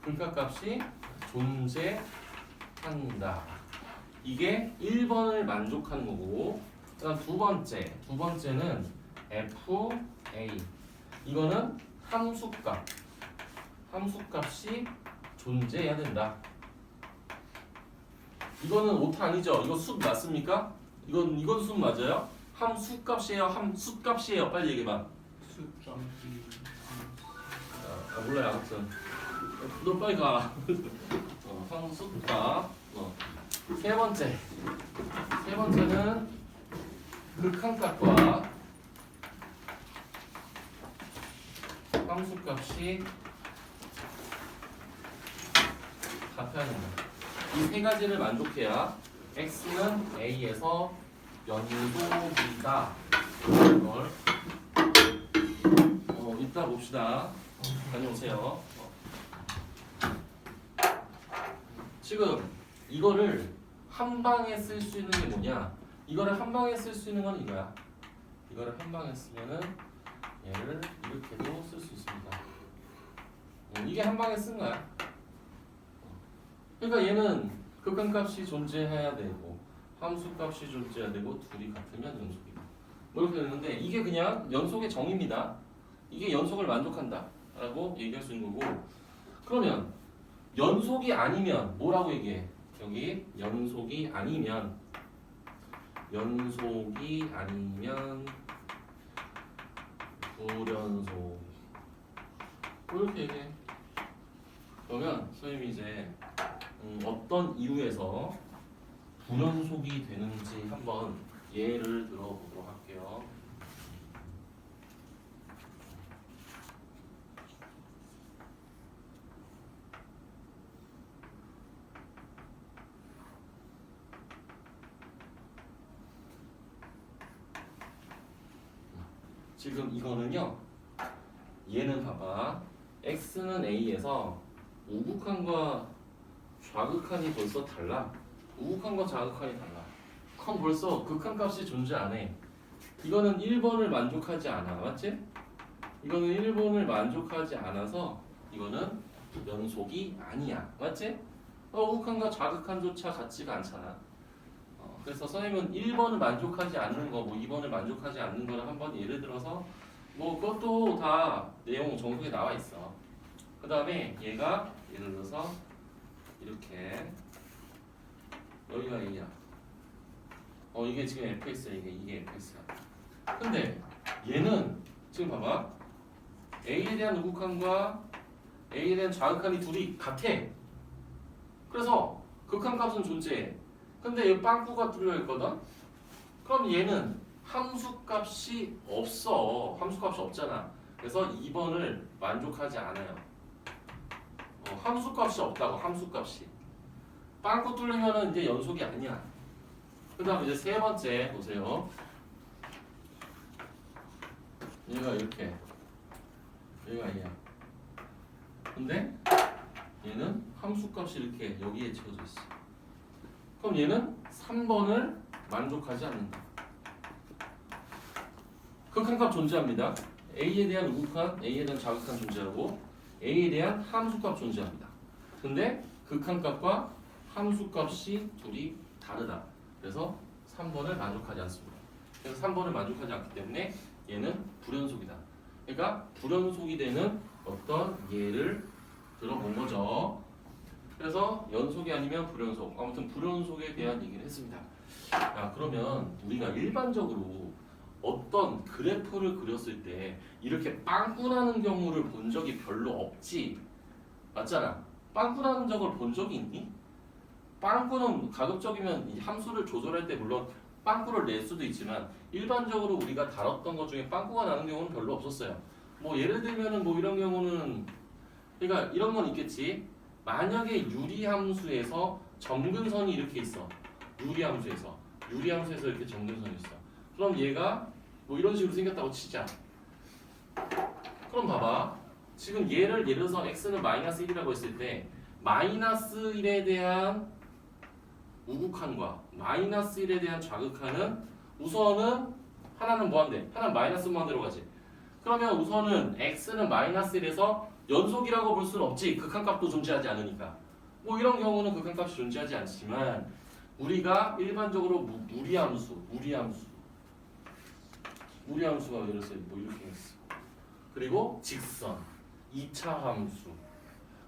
극한값이 존재한다. 이게 1번을 만족하는 거고, 그다음 두 번째는 fa. 이거는 함수값이 존재해야 된다. 이거는 오타 아니죠? 이거 숫 맞습니까? 이건 숫 맞아요? 함수값이에요? 함수값이에요? 빨리 얘기해봐. 숫자. 몰라요. 아무튼 너 빨리 가. 함수값. 세 번째는 극한값과 함수값이 같아야 된다. 이 세 가지를 만족해야 x는 a에서 연속이다. 이걸 이따 봅시다. 다녀오세요. 지금 이거를 한 방에 쓸 수 있는 게 뭐냐? 이거를 한 방에 쓸 수 있는 건 이거야. 이거를 한 방에 쓰면은 얘를 이렇게도 쓸 수 있습니다. 이게 한 방에 쓴 거야. 그러니까 얘는 극한값이 존재해야 되고 함수값이 존재해야 되고 둘이 같으면 연속이다. 뭐 이렇게 되는데 이게 그냥 연속의 정의입니다. 이게 연속을 만족한다 라고 얘기할 수 있는 거고, 그러면 연속이 아니면 뭐라고 얘기해? 여기 연속이 아니면 불연속 이렇게 얘기해. 그러면 선생님이 이제 어떤 이유에서 불연속이 되는지 한번 예를 들어보도록 할게요. 지금 이거는요, 얘는 봐봐. x는 a에서 우극한과 좌극한이 벌써 달라. 우극한과 좌극한이 달라. 그럼 벌써 극한값이 존재 안 해. 이거는 1번을 만족하지 않아. 맞지? 이거는 1번을 만족하지 않아서 이거는 연속이 아니야. 맞지? 우극한과 좌극한조차 같지가 않잖아. 그래서 선생님은 1번을 만족하지 않는 거, 뭐 2번을 만족하지 않는 거를 한번 예를 들어서 뭐 그것도 다 내용 정석에 나와 있어. 그 다음에 얘가 예를 들어서 이렇게 여기가 A야. 이게 지금 fx야. 이게 fx야. 근데 얘는 지금 봐봐. A에 대한 우극한과 A에 대한 좌극한이 둘이 같아. 그래서 극한값은 존재해. 근데 여기 빵꾸가 뚫려 있거든. 그럼 얘는 함수값이 없어. 함수값이 없잖아. 그래서 2번을 만족하지 않아요. 함수값이 없다고. 함수값이. 빵꾸 뚫리면은 이제 연속이 아니야. 그 다음 이제 세 번째 보세요. 얘가 이렇게. 얘가 얘야. 근데 얘는 함수값이 이렇게 여기에 채워져 있어. 그럼 얘는 3번을 만족하지 않는다. 극한값 존재합니다. A에 대한 우극한, A에 대한 자극한 존재하고 A에 대한 함수값 존재합니다. 근데 극한값과 함수값이 둘이 다르다. 그래서 3번을 만족하지 않습니다. 그래서 3번을 만족하지 않기 때문에 얘는 불연속이다. 그러니까 불연속이 되는 어떤 예를 들어본 거죠. 그래서 연속이 아니면 불연속. 아무튼 불연속에 대한 얘기를 했습니다. 자, 그러면 우리가 일반적으로 어떤 그래프를 그렸을 때 이렇게 빵꾸 나는 경우를 본 적이 별로 없지. 맞잖아. 빵꾸 나는 적을 본 적이 있니? 빵꾸는 가급적이면 이 함수를 조절할 때 물론 빵꾸를 낼 수도 있지만 일반적으로 우리가 다뤘던 것 중에 빵꾸가 나는 경우는 별로 없었어요. 뭐 예를 들면은 뭐 이런 경우는 그러니까 이런 건 있겠지. 만약에 유리함수에서 점근선이 이렇게 있어. 유리함수에서 이렇게 점근선이 있어. 그럼 얘가 뭐 이런 식으로 생겼다고 치자. 그럼 봐봐. 지금 얘를 예를 들어서 x는 마이너스 1이라고 했을 때 마이너스 1에 대한 우극한과 마이너스 1에 대한 좌극한은 우선은 하나는 뭐한대? 하나는 마이너스 무한 들어가지. 그러면 우선은 x는 마이너스 1에서 연속이라고 볼 수는 없지. 극한값도 존재하지 않으니까. 뭐 이런 경우는 극한값이 존재하지 않지만 우리가 일반적으로 무리함수가 예를 들어서 뭐 이렇게 했어. 그리고 직선, 2차 함수,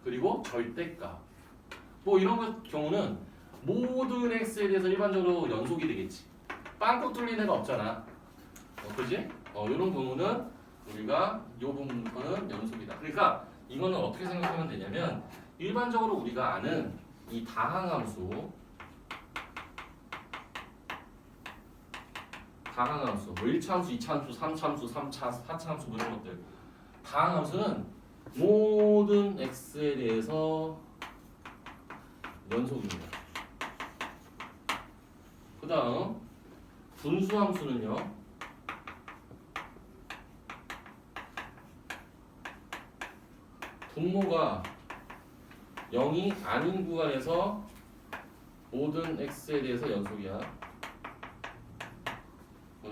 그리고 절대값. 뭐 이런 경우는 모든 x에 대해서 일반적으로 연속이 되겠지. 빵꾸 뚫린 애가 없잖아. 그지? 이런 경우는 우리가 이 부분은 연속이다. 그러니까 이거는 어떻게 생각하면 되냐면 일반적으로 우리가 아는 이 다항함수 뭐 1차 함수, 2차 함수, 3차 함수, 4차 함수 뭐 이런 것들 다항함수는 모든 x에 대해서 연속입니다. 그 다음 분수함수는요 분모가 0이 아닌 구간에서 모든 x에 대해서 연속이야.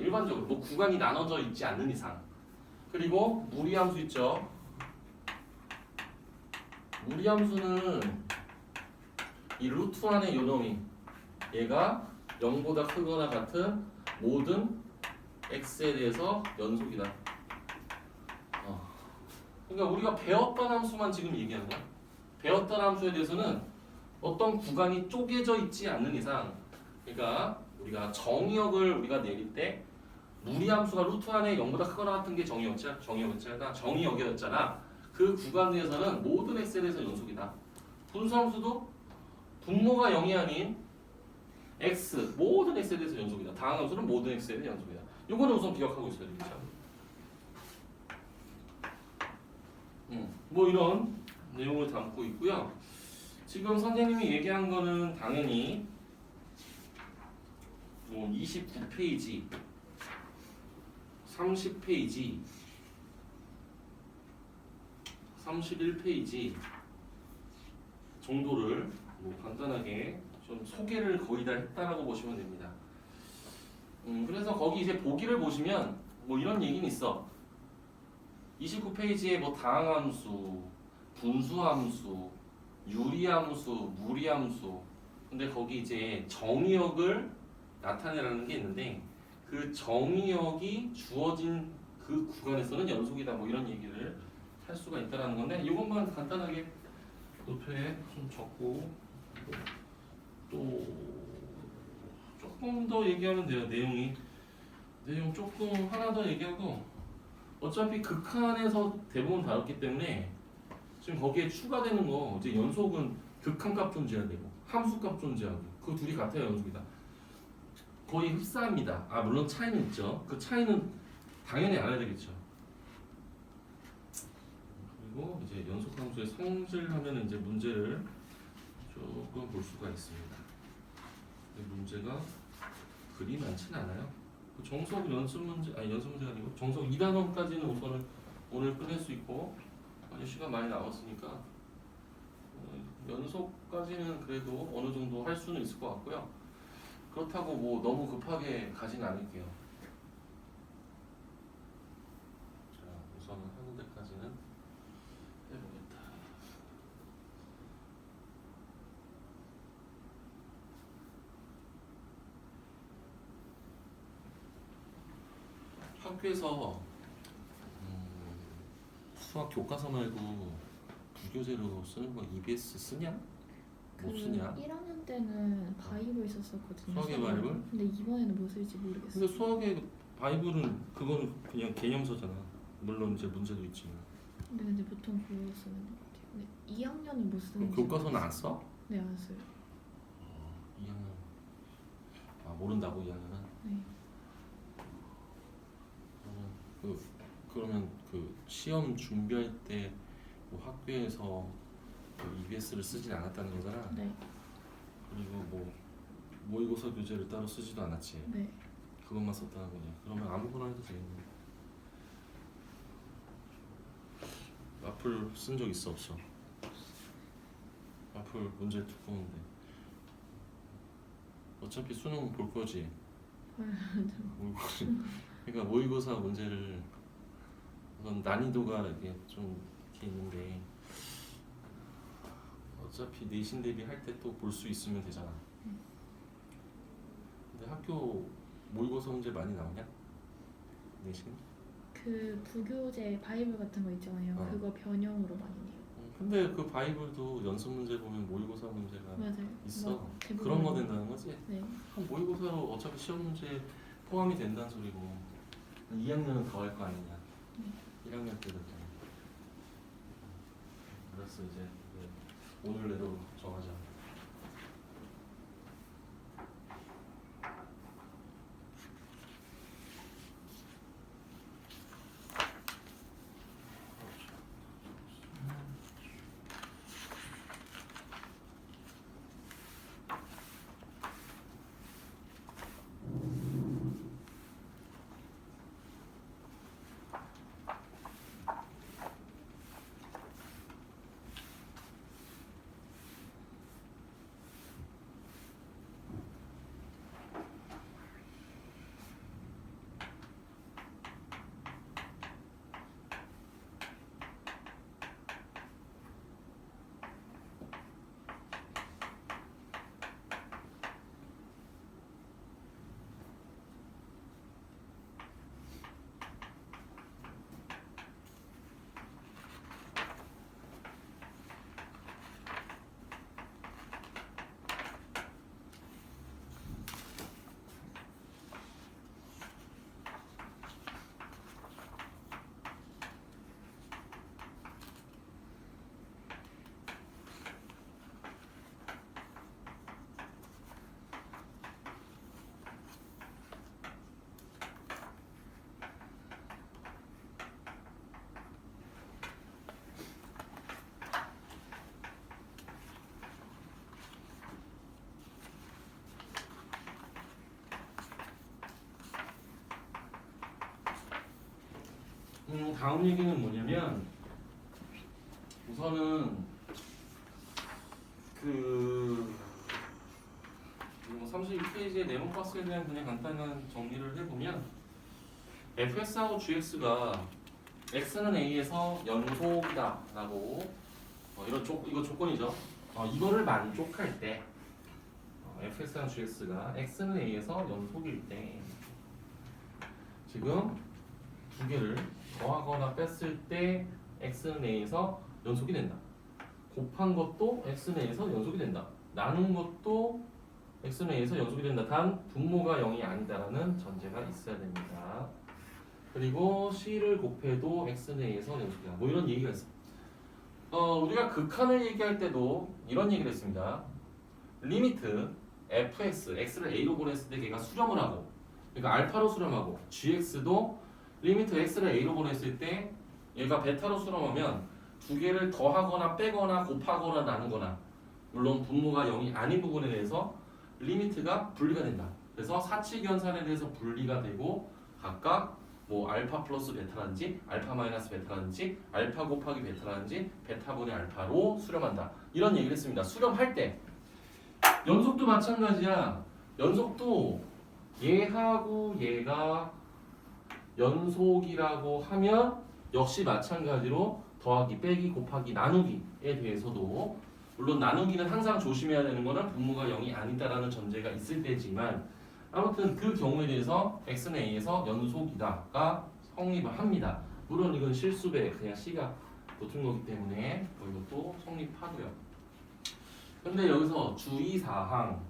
일반적으로 뭐 구간이 나눠져 있지 않는 이상. 그리고 무리함수 있죠. 무리함수는 이 루트 안의 요놈이 얘가 0보다 크거나 같은 모든 x에 대해서 연속이다. 그러니까 우리가 배웠던 함수만 지금 얘기하는 거야. 배웠던 함수에 대해서는 어떤 구간이 쪼개져 있지 않는 이상, 그러니까 우리가 정의역을 우리가 내릴 때 무리함수가 루트 안에 0보다 크거나 같은 게 정의역이었잖아. 그 구간 내에서는 모든 x에 대해서 연속이다. 분수함수도 분모가 0이 아닌 x 모든 x에 대해서 연속이다. 다항함수는 모든 x에 대해서 연속이다. 요거는 우선 기억하고 있어야 되겠죠. 뭐 이런 내용을 담고 있고요. 지금 선생님이 얘기한 거는 당연히 뭐 29페이지, 30페이지, 31페이지 정도를 뭐 간단하게 좀 소개를 거의 다 했다라고 보시면 됩니다. 그래서 거기 이제 보기를 보시면 뭐 이런 얘기는 있어. 29페이지에 뭐 다항함수, 분수함수, 유리함수, 무리함수. 근데 거기 이제 정의역을 나타내라는 게 있는데 그 정의역이 주어진 그 구간에서는 연속이다. 뭐 이런 얘기를 할 수가 있다라는 건데 이것만 간단하게 노트에 좀 적고 또 조금 더 얘기하면 돼요. 내용 조금 하나 더 얘기하고 어차피 극한에서 대부분 다뤘기 때문에 지금 거기에 추가되는 거 이제 연속은 극한값 존재해야 되고 함수값 존재하고 그 둘이 같아야 연속이다. 거의 흡사합니다. 아 물론 차이는 있죠. 그 차이는 당연히 알아야 되겠죠. 그리고 이제 연속함수의 성질하면 이제 문제를 조금 볼 수가 있습니다. 근데 문제가 그리 많지는 않아요. 그 정석 연습 문제 아니 연습 문제가 아니고 정석 2단원까지는 우선은 오늘 끝낼 수 있고 아주 시간 많이 남았으니까 연속까지는 그래도 어느 정도 할 수는 있을 것 같고요. 그렇다고 뭐 너무 급하게 가진 않을게요. 자, 우선은 하는 데까지는 해보겠다. 학교에서 수학 교과서 말고 부교재로 쓰는 거 EBS 쓰냐? 못 쓰냐? 1학년 때는 바이블 썼었거든요. 수학의 바이블? 근데 이번에는 뭐 쓸지 모르겠어요. 근데 수학의 바이블은 그거는 그냥 개념서잖아. 물론 이제 문제도 있지만. 근데 보통 그거 쓰는 것 같아요. 근데 2학년은 못 쓰는. 그럼 교과서는 안 써? 네, 안 써요. 2학년. 아 모른다고 2학년은? 네. 그러면 그 시험 준비할 때 뭐 학교에서 그 EBS를 쓰진 않았다는 거잖아. 네. 그리고 뭐 모의고사 교재를 따로 쓰지도 않았지. 네. 그것만 썼다는 거지. 그러면 아무거나 해도 되겠네. 마플 쓴 적 있어 없어? 마플 문제 두꺼운데. 어차피 수능 볼 거지. 모의고사. 그러니까 모의고사 문제를 우선 난이도가 이게 좀 이렇게 있는데 어차피 내신 대비 할 때 또 볼 수 있으면 되잖아. 근데 학교 모의고사 문제 많이 나오냐? 내신? 그 부교재 바이블 같은 거 있잖아요. 그거 변형으로 많이 내요. 근데 그 바이블도 연습 문제 보면 모의고사 문제가 맞아요. 있어. 뭐 대부분. 그런 거 된다는 거지? 네. 그럼 모의고사로 어차피 시험 문제 포함이 된다는 소리고 2학년은 더 할 거 아니냐? 네. 1학년 때도 알았어 이제 오늘 내로 정하자. 다음 얘기는 뭐냐면 우선은 그 32페이지의 네모 박스에 대한 그냥 간단한 정리를 해보면 fx하고 gx가 x는 a에서 연속이다 라고 이거 조건이죠. 이거를 만족할 때 fx랑 gx가 x는 a에서 연속일 때 지금 두 개를 더하거나 뺐을 때 x는 a에서 연속이 된다. 곱한 것도 x는 a에서 연속이 된다. 나눈 것도 x는 a에서 연속이 된다. 단 분모가 0이 아니다라는 전제가 있어야 됩니다. 그리고 c를 곱해도 x는 a에서 연속이다. 뭐 이런 얘기가 있어. 우리가 극한을 얘기할 때도 이런 얘기를 했습니다. 리미트 fx, x를 a로 보냈을 때 걔가 수렴을 하고, 그러니까 알파로 수렴하고, gx도 리미트 x를 a로 보냈을 때 얘가 베타로 수렴하면 두 개를 더하거나 빼거나 곱하거나 나누거나, 물론 분모가 0이 아닌 부분에 대해서 리미트가 분리가 된다. 그래서 사칙연산에 대해서 분리가 되고 각각 뭐 알파 플러스 베타라든지 알파 마이너스 베타라든지 알파 곱하기 베타라든지 베타분의 알파로 수렴한다. 이런 얘기를 했습니다. 수렴할 때 연속도 마찬가지야. 연속도 얘하고 얘가 연속이라고 하면 역시 마찬가지로 더하기, 빼기, 곱하기, 나누기에 대해서도, 물론 나누기는 항상 조심해야 되는 거는 분모가 0이 아니다라는 전제가 있을 때지만, 아무튼 그 경우에 대해서 x는 a에서 연속이다가 성립을 합니다. 물론 이건 실수배, 그냥 c가 붙은 거기 때문에 이것도 성립하고요. 근데 여기서 주의사항,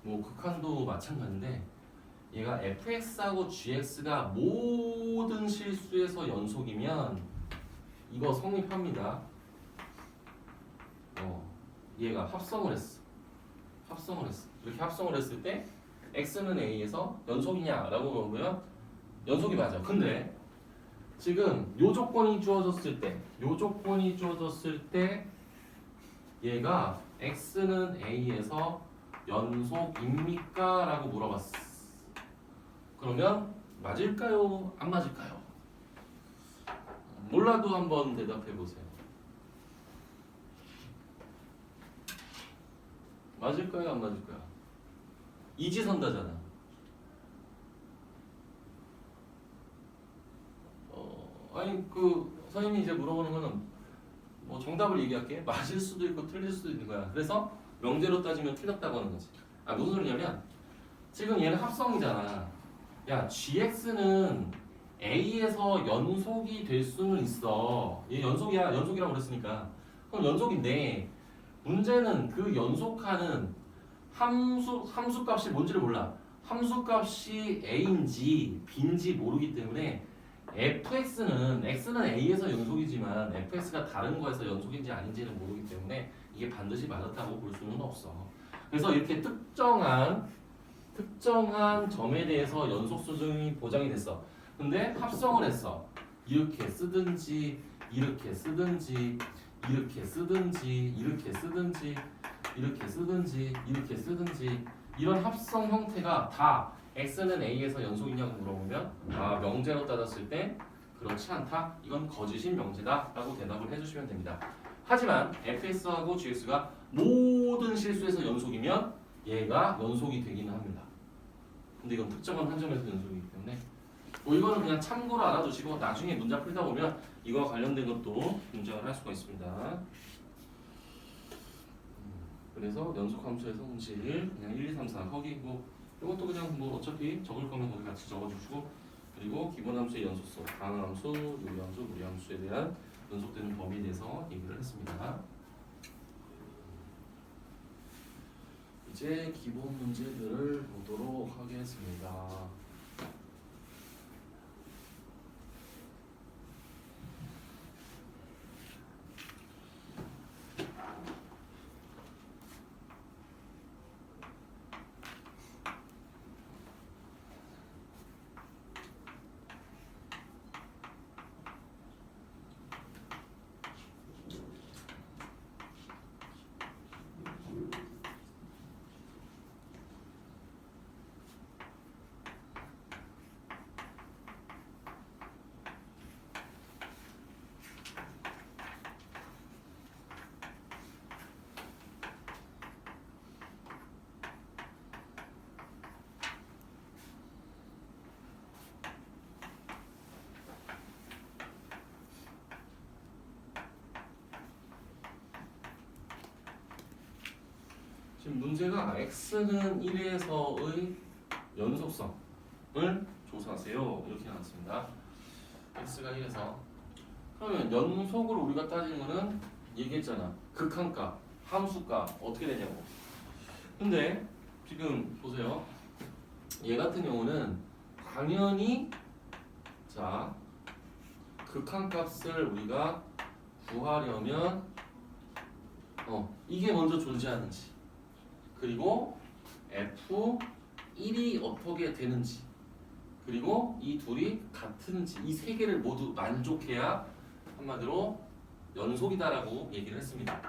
뭐 극한도 마찬가지인데, 얘가 fx하고 gx가 모든 실수에서 연속이면 이거 성립합니다. 얘가 합성을 했어. 이렇게 합성을 했을 때 x는 a에서 연속이냐라고 물어보면 연속이 맞아. 근데 지금 요 조건이 주어졌을 때 얘가 x는 a에서 연속입니까? 라고 물어봤어. 그러면 맞을까요? 안 맞을까요? 몰라도 한번 대답해 보세요. 맞을까요? 안 맞을까요? 이지선다잖아. 아니 그 선생님이 이제 물어보는 거는 뭐 정답을 얘기할게. 맞을 수도 있고 틀릴 수도 있는 거야. 그래서 명제로 따지면 틀렸다고 하는 거지. 무슨 소리냐면 지금 얘는 합성이잖아. 야, gx는 a에서 연속이 될 수는 있어. 얘 연속이야. 연속이라고 그랬으니까. 그럼 연속인데 문제는 그 연속하는 함수값이 뭔지를 몰라. 함수값이 a인지 b인지 모르기 때문에 x는 a에서 연속이지만 fx가 다른 거에서 연속인지 아닌지는 모르기 때문에 이게 반드시 맞았다고 볼 수는 없어. 그래서 이렇게 특정한 점에 대해서 연속 수준이 보장이 됐어. 근데 합성을 했어. 이렇게 쓰든지 이렇게 쓰든지 이렇게 쓰든지 이렇게 쓰든지 이렇게 쓰든지 이렇게 쓰든지 이런 합성 형태가 다 x는 a에서 연속이냐고 물어보면 명제로 따졌을 때 그렇지 않다. 이건 거짓인 명제다 라고 대답을 해주시면 됩니다. 하지만 fx하고 gx가 모든 실수에서 연속이면 얘가 연속이 되기는 합니다. 근데 이건 특정한 한 점에서 연속이기 때문에 이거는 그냥 참고로 알아두시고 나중에 문제 풀다 보면 이거와 관련된 것도 문장을 할 수가 있습니다. 그래서 연속 함수에서 문제를 그냥 1, 2, 3, 4 거기 뭐 이것도 그냥 뭐 어차피 적을 거면 거기 같이 적어주시고, 그리고 기본 함수의 연속성, 방함수, 요리함수, 무리함수에 대한 연속되는 범위에 대해서 얘기를 했습니다. 이제 기본 문제들을 보도록 하겠습니다. 지금 문제가 x는 1에서의 연속성을 조사하세요. 이렇게 나왔습니다. x가 1에서. 그러면 연속을 우리가 따지는 거는 얘기했잖아. 극한값, 함수값 어떻게 되냐고. 근데 지금 보세요. 얘 같은 경우는 당연히 자 극한값을 우리가 구하려면 이게 먼저 존재하는지, 그리고 F1이 어떻게 되는지, 그리고 이 둘이 같은지, 이 세 개를 모두 만족해야 한마디로 연속이다라고 얘기를 했습니다.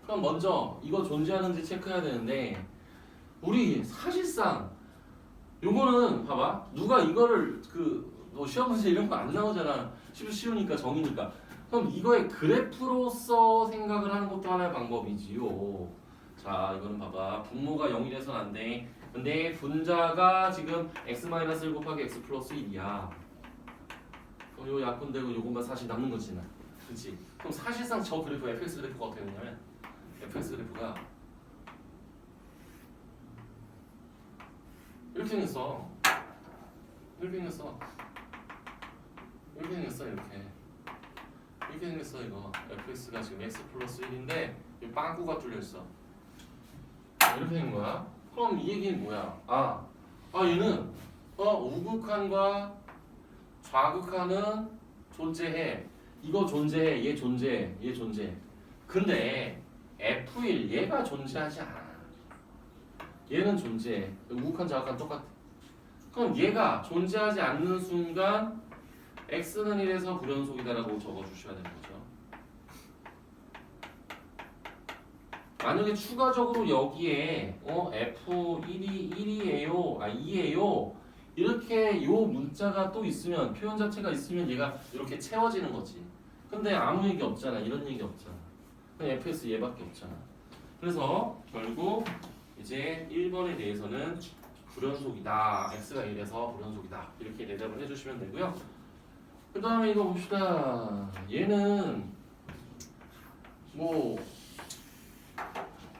그럼 먼저 이거 존재하는지 체크해야 되는데, 우리 사실상 요거는 봐봐, 누가 이거를 너 시험 문제 이런 거 안 나오잖아. 쉬우니까 정이니까. 그럼 이거의 그래프로서 생각을 하는 것도 하나의 방법이지요. 자, 이거는 봐봐, 분모가 0이 돼서는 안 돼. 근데 분자가 지금 x-1 곱하기 x 플러스 1이야. 그럼 요 약분되고 요것만 사실 남는 거지. 그렇지? 그럼 사실상 저 그래프 fx 그래프가 어떻게 되냐면, fx 그래프가 이렇게 생겼어. 이렇게 생겼어. 이렇게 생겼어. 이렇게 생겼어. 이거 fx가 지금 x 플러스 1인데 이 빵꾸가 뚫려있어. 이렇게 된 거야. 그럼 이 얘기는 뭐야? 얘는 우극한과 좌극한은 존재해. 이거 존재해. 얘 존재해. 얘 존재해. 근데 F1 얘가 존재하지 않아. 얘는 존재해. 우극한 좌극한 똑같아. 그럼 얘가 존재하지 않는 순간 x는 1에서 불연속이다라고 적어주셔야 되는 거죠. 만약에 추가적으로 여기에 F1이 1이에요, 2예요 이렇게 요 문자가 또 있으면, 표현 자체가 있으면 얘가 이렇게 채워지는 거지. 근데 아무 얘기 없잖아. 이런 얘기 없잖아. 그냥 fs 얘밖에 없잖아. 그래서 결국 이제 1번에 대해서는 불연속이다. x가 1에서 불연속이다. 이렇게 대답을 해주시면 되고요. 그 다음에 이거 봅시다. 얘는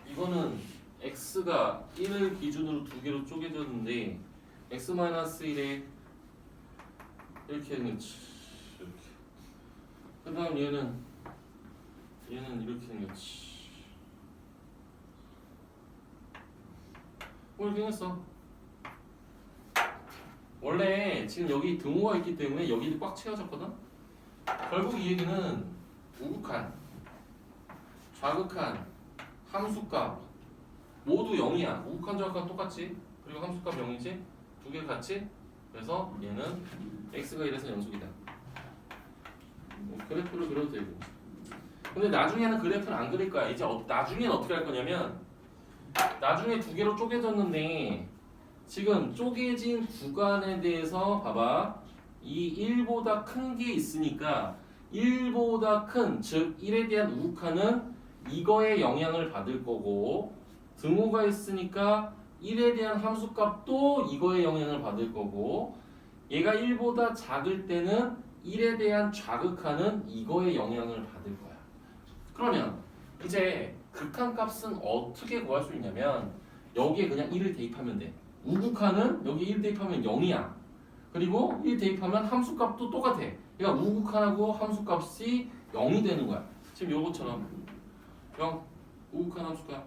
이거는 x가 1을 기준으로 두 개로 쪼개졌는데 x-1에 이렇게 생겼지. 이렇게. 그 다음 얘는 이렇게 생겼지. 이렇게 생겼어. 원래 지금 여기 등호가 있기 때문에 여기도 꽉 채워졌거든. 결국 이 얘기는 우극한, 좌극한, 함수값 모두 0이야. 우극한, 좌극한 똑같지. 그리고 함수값 0이지. 두 개 같이. 그래서 얘는 x가 1에서 연속이다. 그래프를 그려도 되고. 근데 나중에는 그래프를 안 그릴 거야. 이제 나중에는 어떻게 할 거냐면, 나중에 두 개로 쪼개졌는데 지금 쪼개진 구간에 대해서 봐봐. 이 1보다 큰 게 있으니까 1보다 큰, 즉 1에 대한 우극한은 이거에 영향을 받을 거고, 등호가 있으니까 1에 대한 함수값도 이거에 영향을 받을 거고, 얘가 1보다 작을 때는 1에 대한 좌극한은 이거에 영향을 받을 거야. 그러면 이제 극한값은 어떻게 구할 수 있냐면, 여기에 그냥 1을 대입하면 돼. 우극한은 여기 1 대입하면 0이야. 그리고 1 대입하면 함수값도 똑같아. 그러니까 우극한하고 함수값이 0이 되는 거야. 지금 요거처럼 0, 우극한 함수값.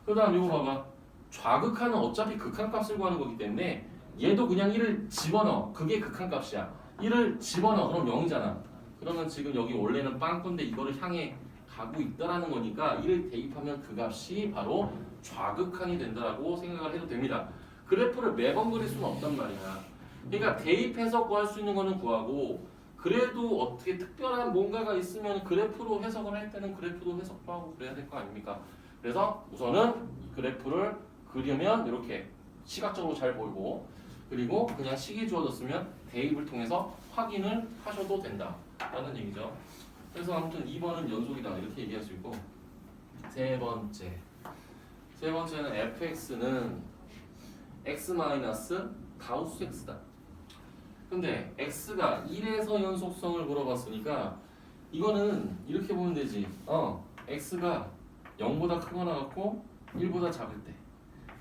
그 다음 요거 봐봐. 좌극한은 어차피 극한값을 구하는 거기 때문에 얘도 그냥 1을 집어넣어. 그게 극한값이야. 1을 집어넣어. 그럼 0이잖아. 그러면 지금 여기 원래는 빵꾸인데 이거를 향해 가고 있다라는 거니까 1을 대입하면 그 값이 바로 좌극한이 된다라고 생각을 해도 됩니다. 그래프를 매번 그릴 수는 없단 말이야. 그러니까 대입해서 구할 수 있는 거는 구하고, 그래도 어떻게 특별한 뭔가가 있으면 그래프로 해석을 할 때는 그래프도 해석도 하고 그래야 될 거 아닙니까? 그래서 우선은 그래프를 그리면 이렇게 시각적으로 잘 보이고, 그리고 그냥 식이 주어졌으면 대입을 통해서 확인을 하셔도 된다라는 얘기죠. 그래서 아무튼 2번은 연속이다 이렇게 얘기할 수 있고, 세 번째는 fx는 x 마이너스 가우스 x다. 근데 x가 1에서 연속성을 물어봤으니까 이거는 이렇게 보면 되지. x가 0보다 크거나 같고 1보다 작을 때,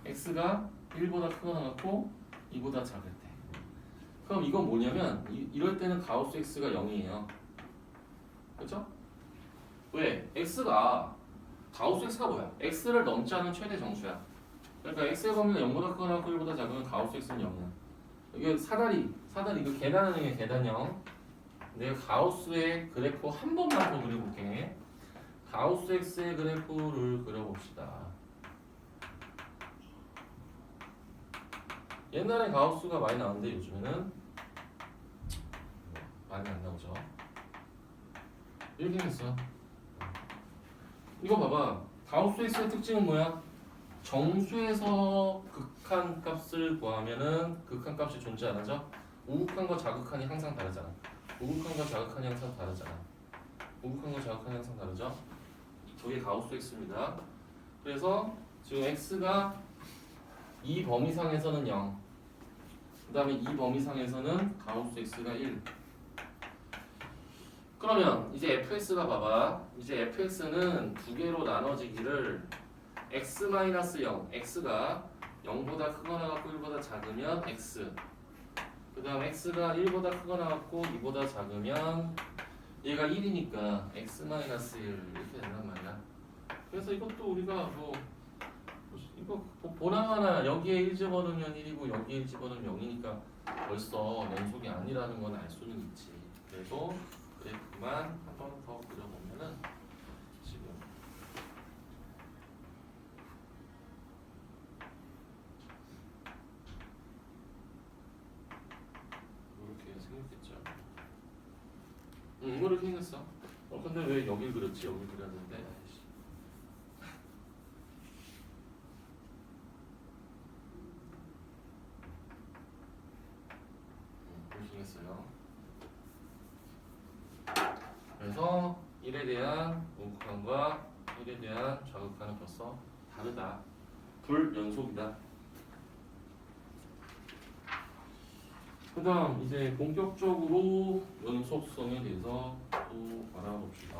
x가 1보다 크거나 같고 2보다 작을 때. 그럼 이건 뭐냐면, 이럴 때는 가우스 x가 0이에요. 그렇죠? 왜? 가우스 x가 뭐야? x를 넘지 않은 최대 정수야. 그러니까 x의 범위가 0보다 크거나 같고 1보다 작으면 가우스 x는 0이야. 이게 사다리 이거 계단형이야. 계단형. 내가 가우스의 그래프 한 번만 더 그려볼게. 가우스 X의 그래프를 그려봅시다. 옛날에 가우스가 많이 나왔는데 요즘에는 많이 안 나오죠. 이렇게 했어. 이거 봐봐. 가우스 X의 특징은 뭐야? 정수에서 극한값을 구하면은 극한값이 존재 안 하죠? 우극한과 자극한이 항상 다르잖아. 우극한과 자극한이 항상 다르잖아. 우극한과 자극한이 항상 다르죠? 저게 가우스 X입니다. 그래서 지금 X가 이 범위상에서는 0. 그 다음에 이 범위상에서는 가우스 X가 1. 그러면 이제 fx가 봐봐. 이제 fx는 두 개로 나눠지기를 x-0, x가 0보다 크거나 같고 1보다 작으면 x, 그 다음 x가 1보다 크거나 같고 2보다 작으면 얘가 1이니까 x-1 이렇게 된단 말이야. 그래서 이것도 우리가 뭐 이거 보나마나 여기에 1 집어넣으면 1이고 여기에 1 집어넣으면 0이니까 벌써 연속이 아니라는 건 알 수는 있지. 그래도 그래프만 한 번 더 그려보면은 지금 이렇게 생겼겠죠. 이렇게 생겼어. 근데 왜 여길 그렸지? 여길 그렸는데. 아이씨. 이렇게 생겼어요. 그래서 1에 대한 우극한과 1에 대한 좌극한은 벌써 다르다. 불연속이다. 그 다음 이제 본격적으로 연속성에 대해서 또 알아봅시다.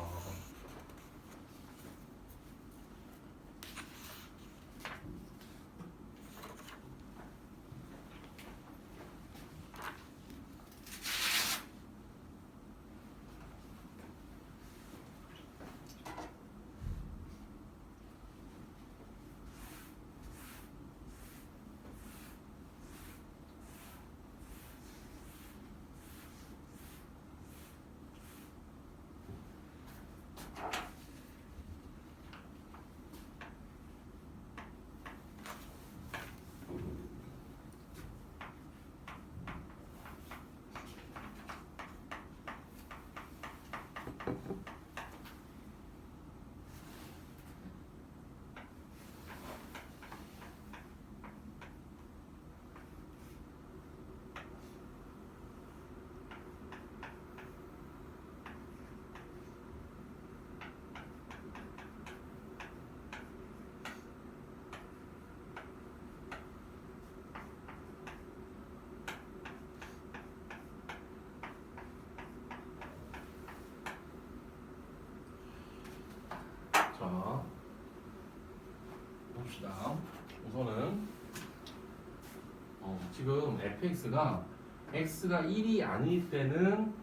자, 봅시다. 우선은 지금 fx가 x가 1이 아닐 때는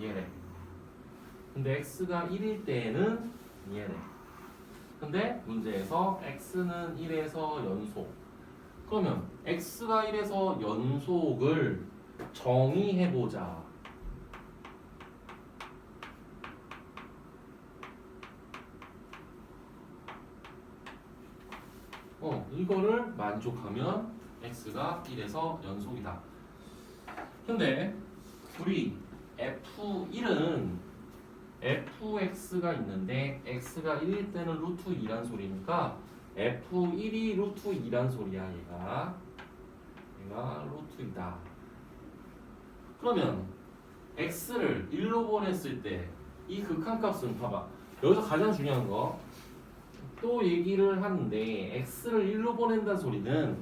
얘래. 근데 x가 1일 때는 얘래. 근데 문제에서 x는 1에서 연속. 그러면 x가 1에서 연속을 정의해보자. 이거를 만족하면 x가 1에서 연속이다. 근데 우리 f1은 fx가 있는데 x가 1일 때는 루트 2란 소리니까 f1이 루트 2란 소리야. 얘가 루트 2다. 그러면 x를 1로 보냈을 때 이 극한값은 봐봐. 여기서 가장 중요한 거 또 얘기를 하는데 x를 1로 보낸다는 소리는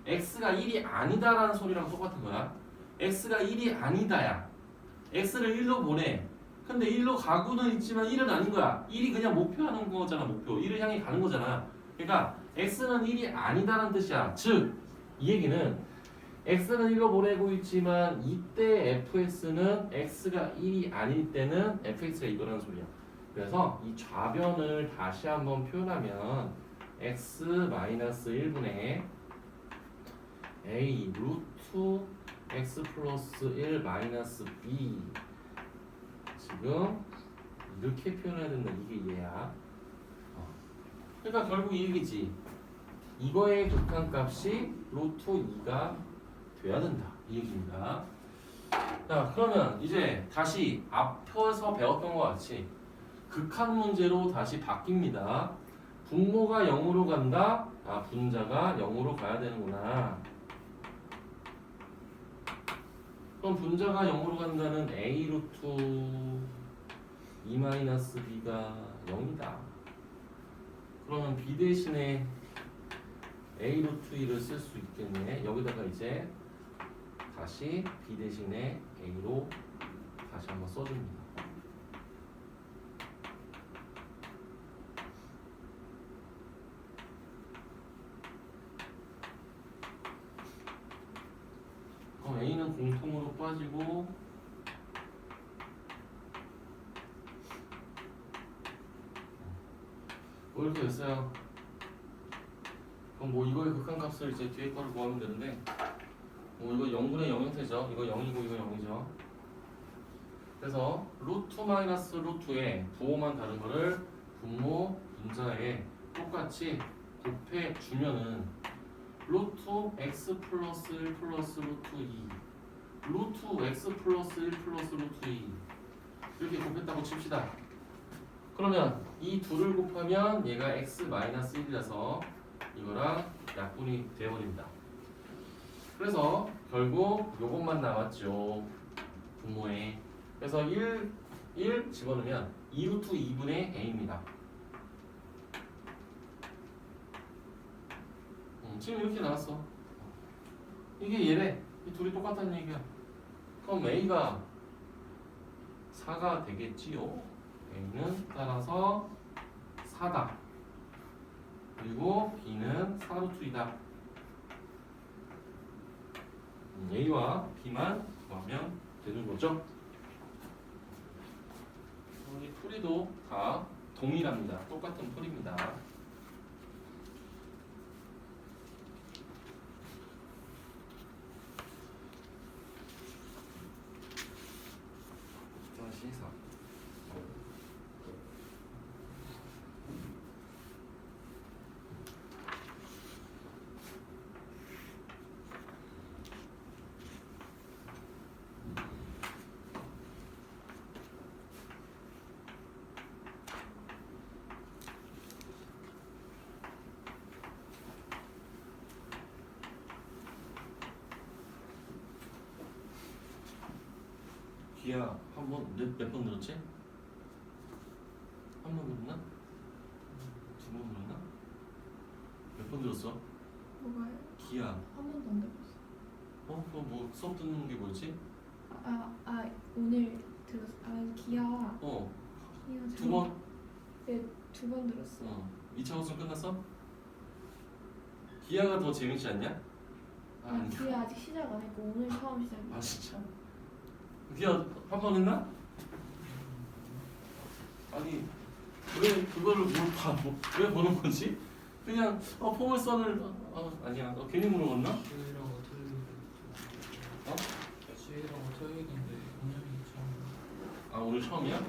x가 1이 아니다라는 소리랑 똑같은 거야. x가 1이 아니다야. x를 1로 보내. 근데 1로 가고는 있지만 1은 아닌 거야. 1이 그냥 목표하는 거잖아. 목표. 1을 향해 가는 거잖아. 그러니까 x는 1이 아니다라는 뜻이야. 즉, 이 얘기는 x는 1로 보내고 있지만 이때 fx는 x가 1이 아닐 때는 fx가 이거라는 소리야. 그래서 이 좌변을 다시 한번 표현하면 x-1분의 a 루트 x 플러스 1 마이너스 b 지금 이렇게 표현해야 된다. 이게 얘야. 그러니까 결국 이 얘기지. 이거의 극한값이 루트 2가 돼야 된다. 이 얘기입니다. 자, 그러면 이제 다시 앞에서 배웠던 것 같이 극한 문제로 다시 바뀝니다. 분모가 0으로 간다. 아, 분자가 0으로 가야 되는구나. 그럼 분자가 0으로 간다는 a 루트 2-b가 0이다. 그러면 b 대신에 a 루트 2를 쓸 수 있겠네. 여기다가 이제 다시 b 대신에 a로 다시 한번 써줍니다. 그럼 a는 공통으로 빠지고 이렇게 됐어요. 그럼 뭐 이거의 극한값을 이제 뒤에 거를 구하면 되는데 뭐 이거 0분의 0 형태죠. 이거 0이고 이거 0이죠. 그래서 루트 마이너스 루트에 부호만 다른 거를 분모 분자에 똑같이 곱해 주면은 루트 x 플러스 1 플러스 루트 2 루트 x 플러스 1 플러스 루트 2 이렇게 곱했다고 칩시다. 그러면 이 둘을 곱하면 얘가 x 마이너스 1이라서 이거랑 약분이 되어버립니다. 그래서 결국 요것만 남았죠. 분모에. 그래서 1 집어넣으면 2루트 2분의 a입니다. 지금 이렇게 나왔어. 이게 얘래. 이 둘이 똑같다는 얘기야. 그럼 a가 4가 되겠지요. a는 따라서 4다. 그리고 b는 4루트 2다. a와 b만 구하면 되는 거죠. 이 풀이도 다 동일합니다. 똑같은 풀입니다. 다시 4. 기야 한번 몇 번 들었지? 한 번 들었나? 두 번 들었나? 몇 번 들었어? 뭐가요? 기야. 한 번도 안 들었어. 그거 뭐 수업 듣는 게 뭐였지? 오늘 들었어. 기아. 기아 두 번? 네, 2번 들었어. 2차 호수 끝났어? 기아가 더 재밌지 않냐? 기아 아직 시작 안 했고 오늘 처음 시작이야. 아 진짜? 기아 한 번 했나? 아니 왜 그거를 왜 보는 거지? 그냥 포물선을 아니야 괜히 물어봤나? 수요일하고 토요일. 수요일하고 토요일인데 오늘이 처음. 오늘 처음이야?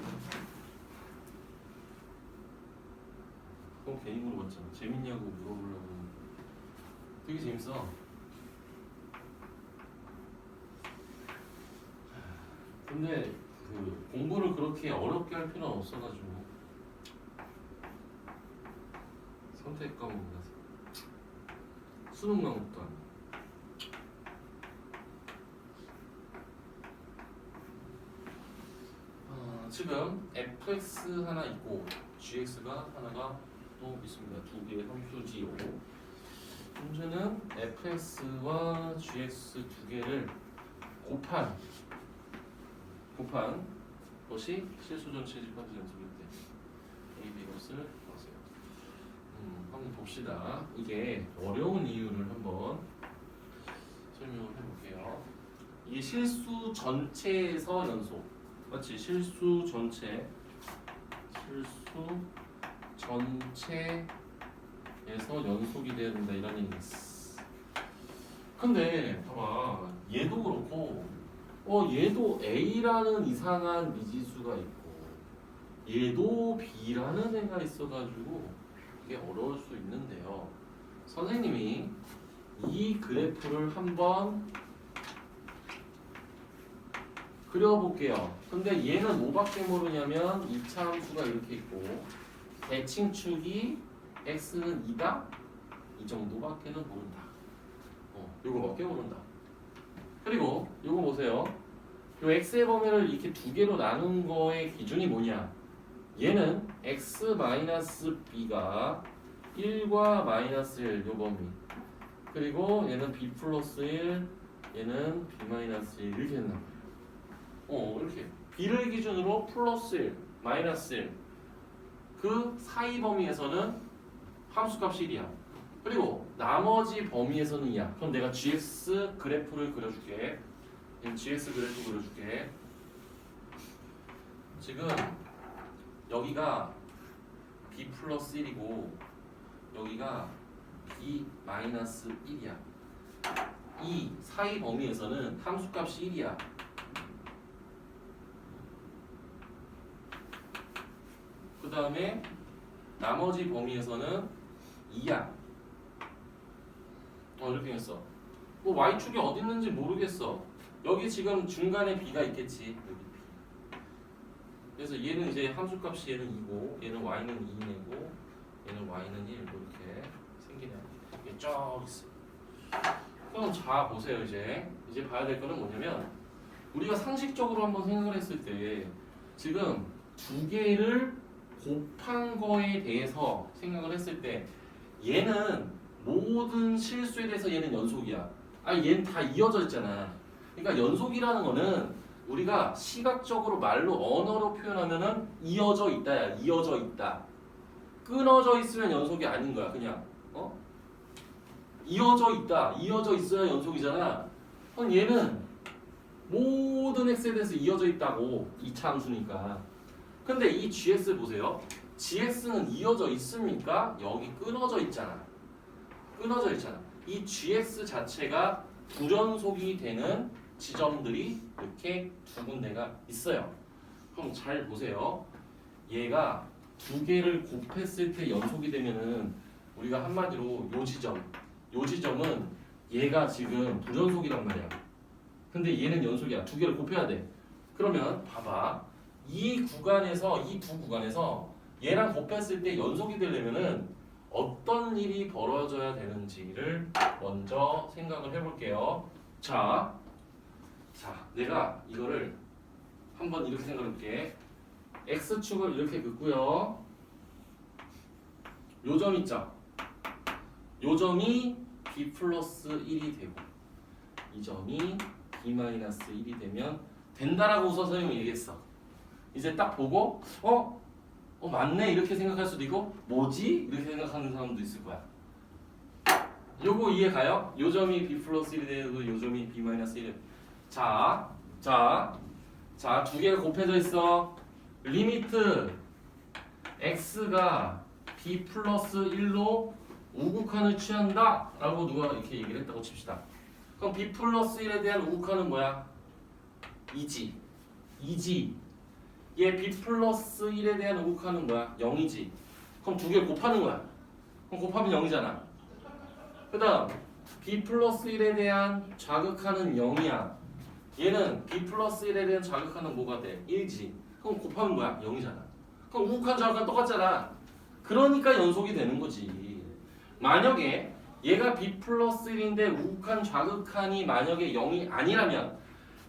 그럼 괜히 물어봤잖아. 재밌냐고 물어보려고. 되게 재밌어. 근데 그 공부를 그렇게 어렵게 할 필요는 없어가지고 선택 과목이라서 수능 과목도 아니고. 지금 fx 하나 있고 gx가 하나가 또 있습니다. 두 개의 함수지요. 문제는 fx와 gx 두 개를 곱한 것이 실수 전체 집합 연속일 때 a, b 값을 구하세요. 한번 봅시다. 이게 어려운 이유를 한번 설명을 해볼게요. 이게 실수 전체에서 연속, 맞지? 실수 전체에서 연속이 돼야 된다 이런 얘기였어. 근데 봐봐, 얘도 그렇고 얘도 A라는 이상한 미지수가 있고 얘도 B라는 애가 있어가지고 이게 어려울 수 있는데요. 선생님이 이 그래프를 한번 그려볼게요. 근데 얘는 뭐밖에 모르냐면 2차 함수가 이렇게 있고 대칭축이 x는 2다? 이 정도밖에는 모른다. 요거밖에 모른다. 그리고 요거 보세요. 요 x의 범위를 이렇게 두 개로 나눈 거의 기준이 뭐냐? 얘는 x-b가 1과 -1 요 범위. 그리고 얘는 b 플러스 1, 얘는 b-1 이렇게 된단 말이에요. 이렇게 b를 기준으로 플러스 1, 마이너스 1. 그 사이 범위에서는 함수값이 1이야. 그리고 나머지 범위에서는 2야. 그럼 내가 gx 그래프를 그려줄게. gx 그래프 그려줄게. 지금 여기가 b 플러스 1이고 여기가 b 마이너스 1이야. 이 사이 범위에서는 함수값이 1이야. 그 다음에 나머지 범위에서는 2야. 이렇게 했어. 뭐 y축이 어디 있는지 모르겠어. 여기 지금 중간에 b가 있겠지. 여기 b. 그래서 얘는 이제 함수값이 얘는 2고 얘는 y는 2내고 얘는 y는 1 이렇게 생기네. 이게 쭉 있어. 그럼 자 보세요. 이제 봐야 될 거는 뭐냐면 우리가 상식적으로 한번 생각을 했을 때 지금 두 개를 곱한 거에 대해서 생각을 했을 때 얘는 모든 실수에 대해서 얘는 연속이야. 얘는 다 이어져 있잖아. 그러니까 연속이라는 거는 우리가 시각적으로 말로 언어로 표현하면은 이어져 있다야. 이어져 있다. 끊어져 있으면 연속이 아닌 거야. 그냥 이어져 있다. 이어져 있어야 연속이잖아. 그럼 얘는 모든 x에 대해서 이어져 있다고 2차 함수니까. 근데 이 gx 보세요. gx는 이어져 있습니까? 여기 끊어져 있잖아. 끊어져 있잖아. 이 gx 자체가 불연속이 되는 지점들이 이렇게 두 군데가 있어요. 그럼 잘 보세요. 얘가 두 개를 곱했을 때 연속이 되면은 우리가 한마디로 요 지점은 얘가 지금 불연속이란 말이야. 근데 얘는 연속이야. 두 개를 곱해야 돼. 그러면 봐봐. 이 두 구간에서 얘랑 곱했을 때 연속이 되려면은 어떤 일이 벌어져야 되는지를 먼저 생각을 해볼게요. 자, 내가 이거를 한번 이렇게 생각해볼게. x축을 이렇게 긋고요. 요 점 있죠? 요 점이 b 플러스 1이 되고 이 점이 b 마이너스 1이 되면 된다라고 우선 선생님이 얘기했어. 이제 딱 보고 맞네 이렇게 생각할 수도 있고 뭐지? 이렇게 생각하는 사람도 있을 거야. 요거 이해 가요? 요 점이 b 플러스 1이 되고 요 점이 b 마이너스 1이 자, 두 개가 곱해져 있어. 리미트 x가 b 플러스 1로 우극한을 취한다 라고 누가 이렇게 얘기를 했다고 칩시다. 그럼 b 플러스 1에 대한 우극한은 뭐야? 2지. 얘 b 플러스 1에 대한 우극한은 뭐야? 0이지. 그럼 두 개를 곱하는 거야. 그럼 곱하면 0이잖아. 그 다음 b 플러스 1에 대한 좌극한은 0이야. 얘는 b 플러스 1에 대한 좌극한은 뭐가 돼? 1지. 그럼 곱하면 뭐야? 0이잖아. 그럼 우극한 좌극한 똑같잖아. 그러니까 연속이 되는 거지. 만약에 얘가 b 플러스 1인데 우극한 좌극한이 만약에 0이 아니라면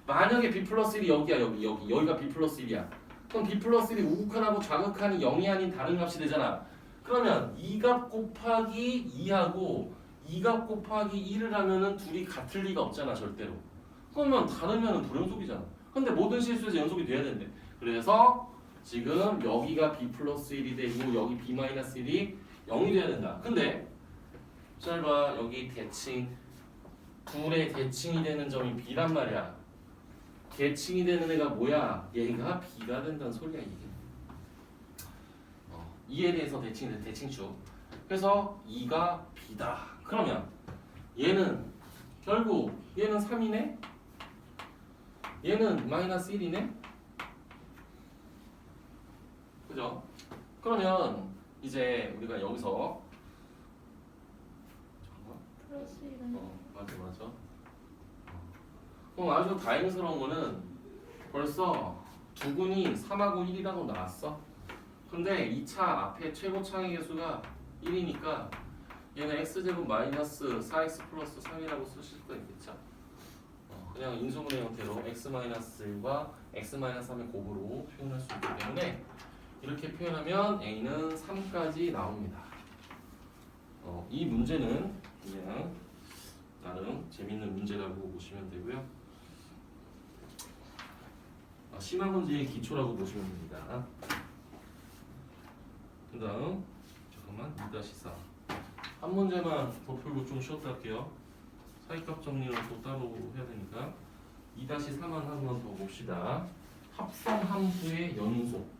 만약에 b 플러스 1이 여기야. 여기가 b 플러스 1이야. 그럼 b 플러스 1이 우극한하고 좌극한이 0이 아닌 다른 값이 되잖아. 그러면 2값 곱하기 2하고 2값 곱하기 1을 하면은 둘이 같을 리가 없잖아 절대로. 그러면 다르면은 불연속이잖아. 근데 모든 실수에서 연속이 돼야 된대. 그래서 지금 여기가 b 플러스 1이 되고 여기 b 마이너스 1이 0이 돼야 된다. 근데 잘 봐. 여기 대칭 둘의 대칭이 되는 점이 b란 말이야. 대칭이 되는 애가 뭐야? 얘가 b가 된다는 소리야 이게. 이에 대해서 대칭이 대칭축. 그래서 2가 b다. 그러면 얘는 결국 얘는 3이네? 얘는 마이너스 1이네? 그죠? 그죠? 그러면 이제 우리가 여기서 잠깐만. 플러스 1은 맞아. 그럼 아주 다행스러운 거는 벌써 두근이 3하고 1이라고 나왔어. 근데 2차 앞에 최고 창의 개수가 1이니까 얘는 x제곱 마이너스 4x 플러스 3이라고 쓰실 거 있겠죠? 그냥 인수분해 형태로 x-1과 x-3의 곱으로 표현할 수 있기 때문에 이렇게 표현하면 a는 3까지 나옵니다. 이 문제는 그냥 나름 재밌는 문제라고 보시면 되고요. 심화 문제의 기초라고 보시면 됩니다. 그 다음 잠깐만 2-4 한 문제만 더 풀고 좀 쉬었다 할게요. 사이값 정리는 또 따로 해야 되니까 2-4만 한 번 더 봅시다. 합성 함수의 연속.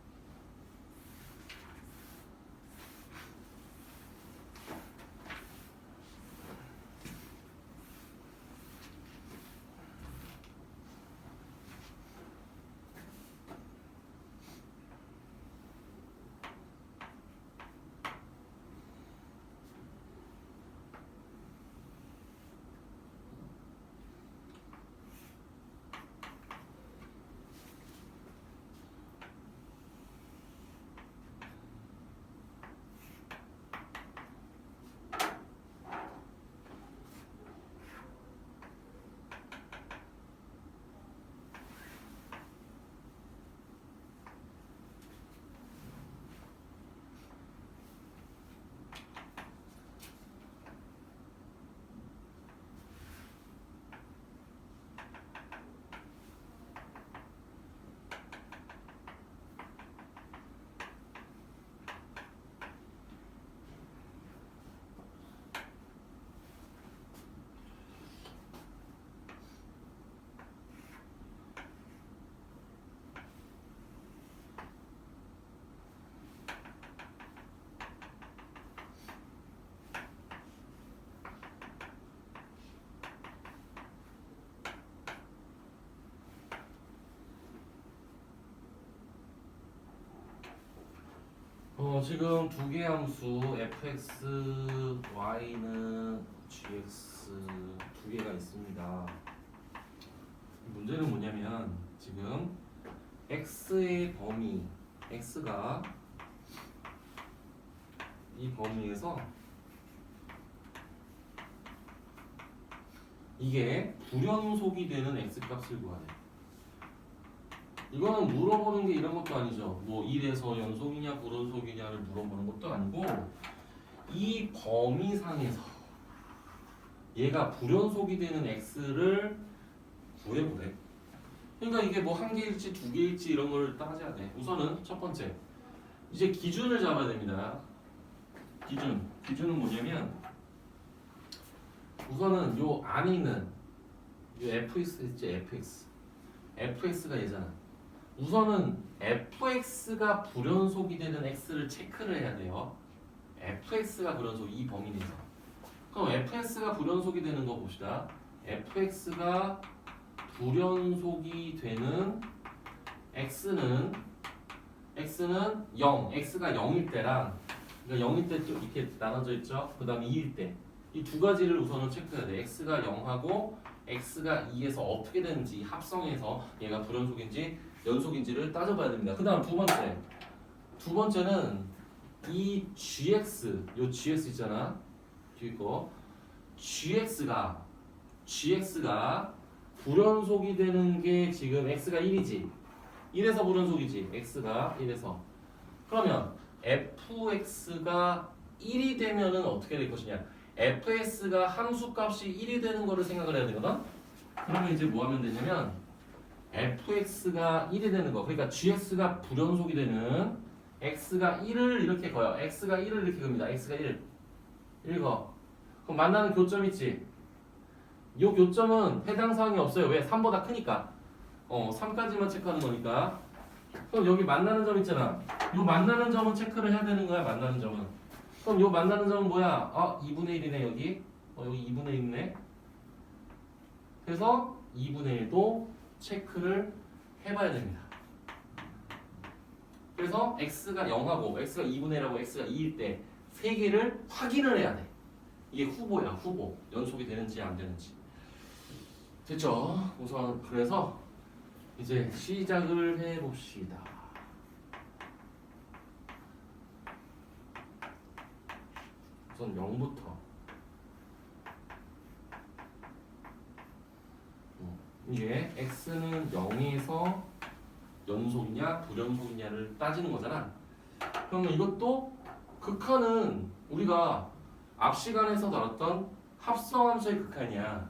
지금 두 개의 함수 fx, y는 gx 두 개가 있습니다. 문제는 뭐냐면 지금 x의 범위, x가 이 범위에서 이게 불연속이 되는 x값을 구하래. 이거는 물어보는 게 이런 것도 아니죠. 뭐 1에서 연속이냐 불연속이냐를 물어보는 것도 아니고 이 범위상에서 얘가 불연속이 되는 x를 구해보래. 그러니까 이게 뭐 한 개일지 두 개일지 이런 걸 따져야 돼. 우선은 첫 번째 이제 기준을 잡아야 됩니다. 기준은 뭐냐면 우선은 요 안에 있는 요 fx 있지 fx가 얘잖아. 우선은 fx가 불연속이 되는 x를 체크를 해야 돼요. fx가 불연속 이 범위 내에서. 그럼 fx가 불연속이 되는 거 봅시다. fx가 불연속이 되는 x는 0, x가 0일 때랑 그러니까 0일 때 좀 이렇게 나눠져 있죠. 그 다음에 2일 때. 이 두 가지를 우선은 체크해야 돼. x가 0하고 x가 2에서 어떻게 되는지 합성해서 얘가 불연속인지 연속인지를 따져봐야 됩니다. 그 다음 두 번째는 이 gx, 요 gx 있잖아. 뒤에 거 gx가 불연속이 되는 게 지금 x가 1이지. 1에서 불연속이지. x가 1에서. 그러면 fx가 1이 되면은 어떻게 될 것이냐? fx가 함수값이 1이 되는 거를 생각을 해야 되거든. 그러면 이제 뭐 하면 되냐면 fx가 1이 되는 거. 그러니까 gx가 불연속이 되는 x가 1을 이렇게 거요. x가 1을 이렇게 겁니다. x가 1. 읽어. 그럼 만나는 교점 있지? 이 교점은 해당 사항이 없어요. 왜? 3보다 크니까. 3까지만 체크하는 거니까. 그럼 여기 만나는 점 있잖아. 이 만나는 점은 체크를 해야 되는 거야. 만나는 점은. 그럼 이 만나는 점은 뭐야? 2분의 1이네 여기. 여기 2분의 1이네. 그래서 2분의 1도 체크를 해봐야 됩니다. 그래서 x가 0하고 x가 2분의 1하고 x가 2일 때 세 개를 확인을 해야 돼. 이게 후보야, 후보. 연속이 되는지 안 되는지. 됐죠? 우선 그래서 이제 시작을 해봅시다. 우선 0부터. 이게 x는 0에서 연속이냐 불연속이냐를 따지는 거잖아. 그러면 이것도 극한은 우리가 앞 시간에서 다뤘던 합성함수의 극한이야.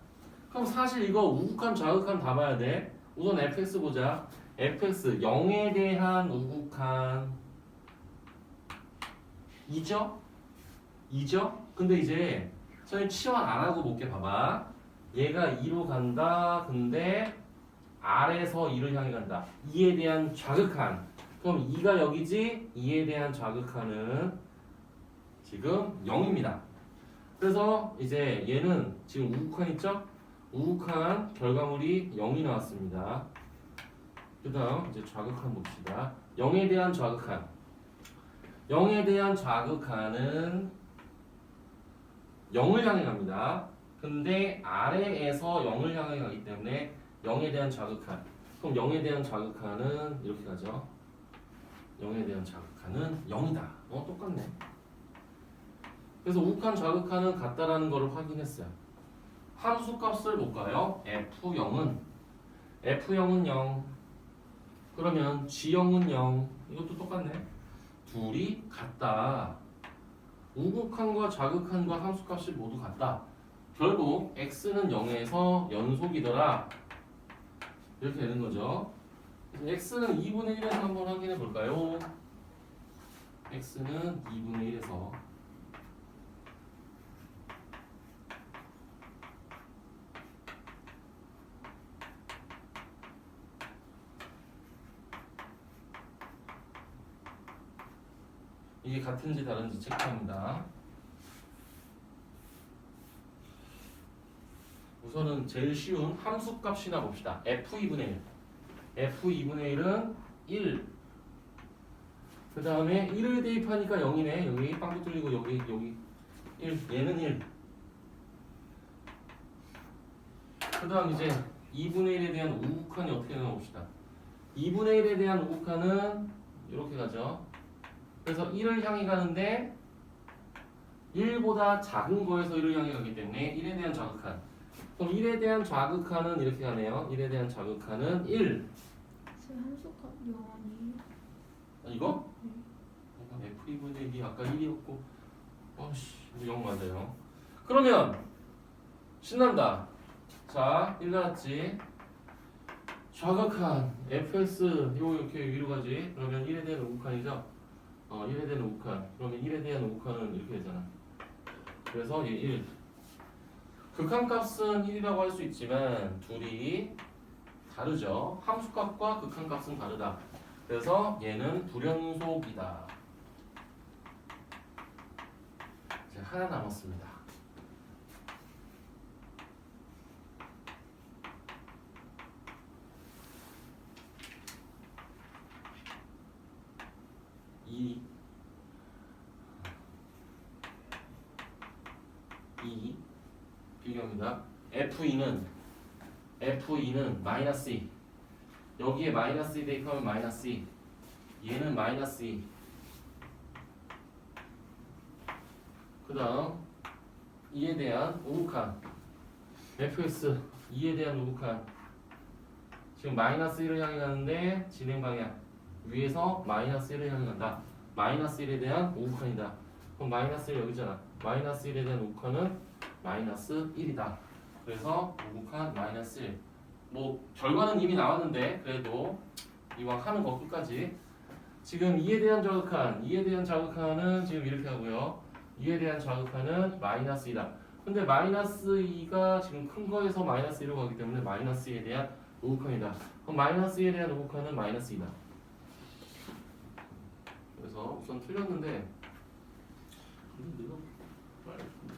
그럼 사실 이거 우극한 좌극한 다 봐야 돼. 우선 fx 보자. fx 0에 대한 우극한 2죠? 2죠? 근데 이제 선생님 치환 안 하고 볼게. 봐봐. 얘가 2로 간다. 근데 R에서 2를 향해 간다. 2에 대한 좌극한. 그럼 2가 여기지? 2에 대한 좌극한은 지금 0입니다. 그래서 이제 얘는 지금 우극한 있죠? 우극한 결과물이 0이 나왔습니다. 그 다음 이제 좌극한 봅시다. 0에 대한 좌극한. 0에 대한 좌극한은 0을 향해 갑니다. 근데 아래에서 0을 향해 가기 때문에 0에 대한 좌극한. 그럼 0에 대한 좌극한은 이렇게 가죠. 0에 대한 좌극한은 0이다. 똑같네. 그래서 우극한 좌극한은 같다라는 것을 확인했어요. 함수 값을 볼까요? F0은 0. 그러면 G0은 0. 이것도 똑같네. 둘이 같다. 우극한과 좌극한과 함수 값이 모두 같다. 결국 x는 0에서 연속이더라. 이렇게 되는 거죠. x는 2분의 1에서 한번 확인해 볼까요? x는 2분의 1에서 이게 같은지 다른지 체크합니다. 우선은 제일 쉬운 함수값이나 봅시다. f2분의 1. f2분의 1은 1. 그 다음에 1을 대입하니까 0이네. 여기 빵꾸 뚫리고 여기 1. 얘는 1. 그 다음 이제 2분의 1에 대한 우극한이 어떻게 되나 봅시다. 2분의 1에 대한 우극한은 이렇게 가죠. 그래서 1을 향해 가는데 1보다 작은 거에서 1을 향해 가기 때문에 1에 대한 좌극한. 그럼 1에 대한 좌극한은 이렇게 가네요. 1에 대한 좌극한은 1. 함수값 0이 이거? 네. F2분의 1이 아까 1이었고 0 맞아요. 그러면 신난다. 자, 1 나왔지. 좌극한 fx 이거 이렇게 위로 가지. 그러면 1에 대한 우극한이죠. 1에 대한 우극한. 그러면 1에 대한 우극한은 이렇게 되잖아. 그래서 얘 1. 극한값은 1이라고 할 수 있지만 둘이 다르죠. 함수값과 극한값은 다르다. 그래서 얘는 불연속이다. 이제 하나 남았습니다. 이 비교합니다. F2는 마이너스 2. 여기에 마이너스 2 대입하면 마이너스 2. 얘는 마이너스 2. 그 다음 2에 대한 우극한 fx 2에 대한 우극한. 지금 마이너스 1을 향해 가는데 진행 방향 위에서 마이너스 1을 향해 간다. 마이너스 1에 대한 우극한이다. 그럼 마이너스 1 여기잖아. 마이너스 1에 대한 우극한은 마이너스 1이다. 그래서 우극한 마이너스 1. 뭐 결과는 이미 나왔는데 그래도 이왕 하는 거 끝까지. 지금 2에 대한 좌극한은 지금 이렇게 하고요. 2에 대한 좌극한은 마이너스 2다. 근데 마이너스 2가 지금 큰 거에서 마이너스 1로 가기 때문에 마이너스 2에 대한 우극한이다. 그럼 마이너스 2에 대한 우극한은 마이너스 2다. 그래서 우선 틀렸는데 근데 이거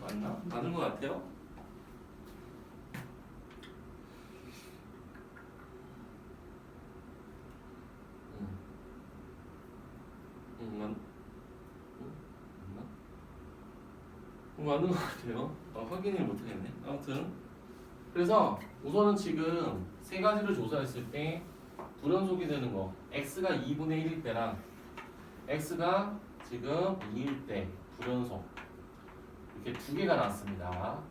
맞나? 맞는 것 같아요? 맞는 것 같아요. 확인을 못하겠네. 아무튼 그래서 우선은 지금 세 가지를 조사했을 때 불연속이 되는 거 x가 2분의 1일 때랑 x가 지금 2일 때 불연속 이렇게 두 개가 나왔습니다.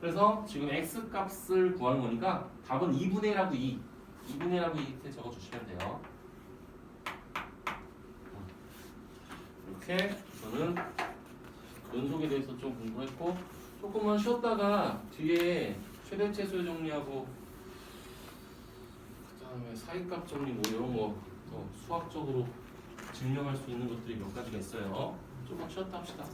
그래서 지금 x 값을 구하는 거니까 답은 2분의 1하고 2 2분의 1하고 2 이렇게 적어주시면 돼요. 이렇게 저는 연속에 대해서 좀 공부했고 조금만 쉬었다가 뒤에 최대최소의 정리하고 그 다음에 사이값 정리 뭐 이런 거 더 수학적으로 증명할 수 있는 것들이 몇 가지가 있어요. 조금 쉬었다 합시다.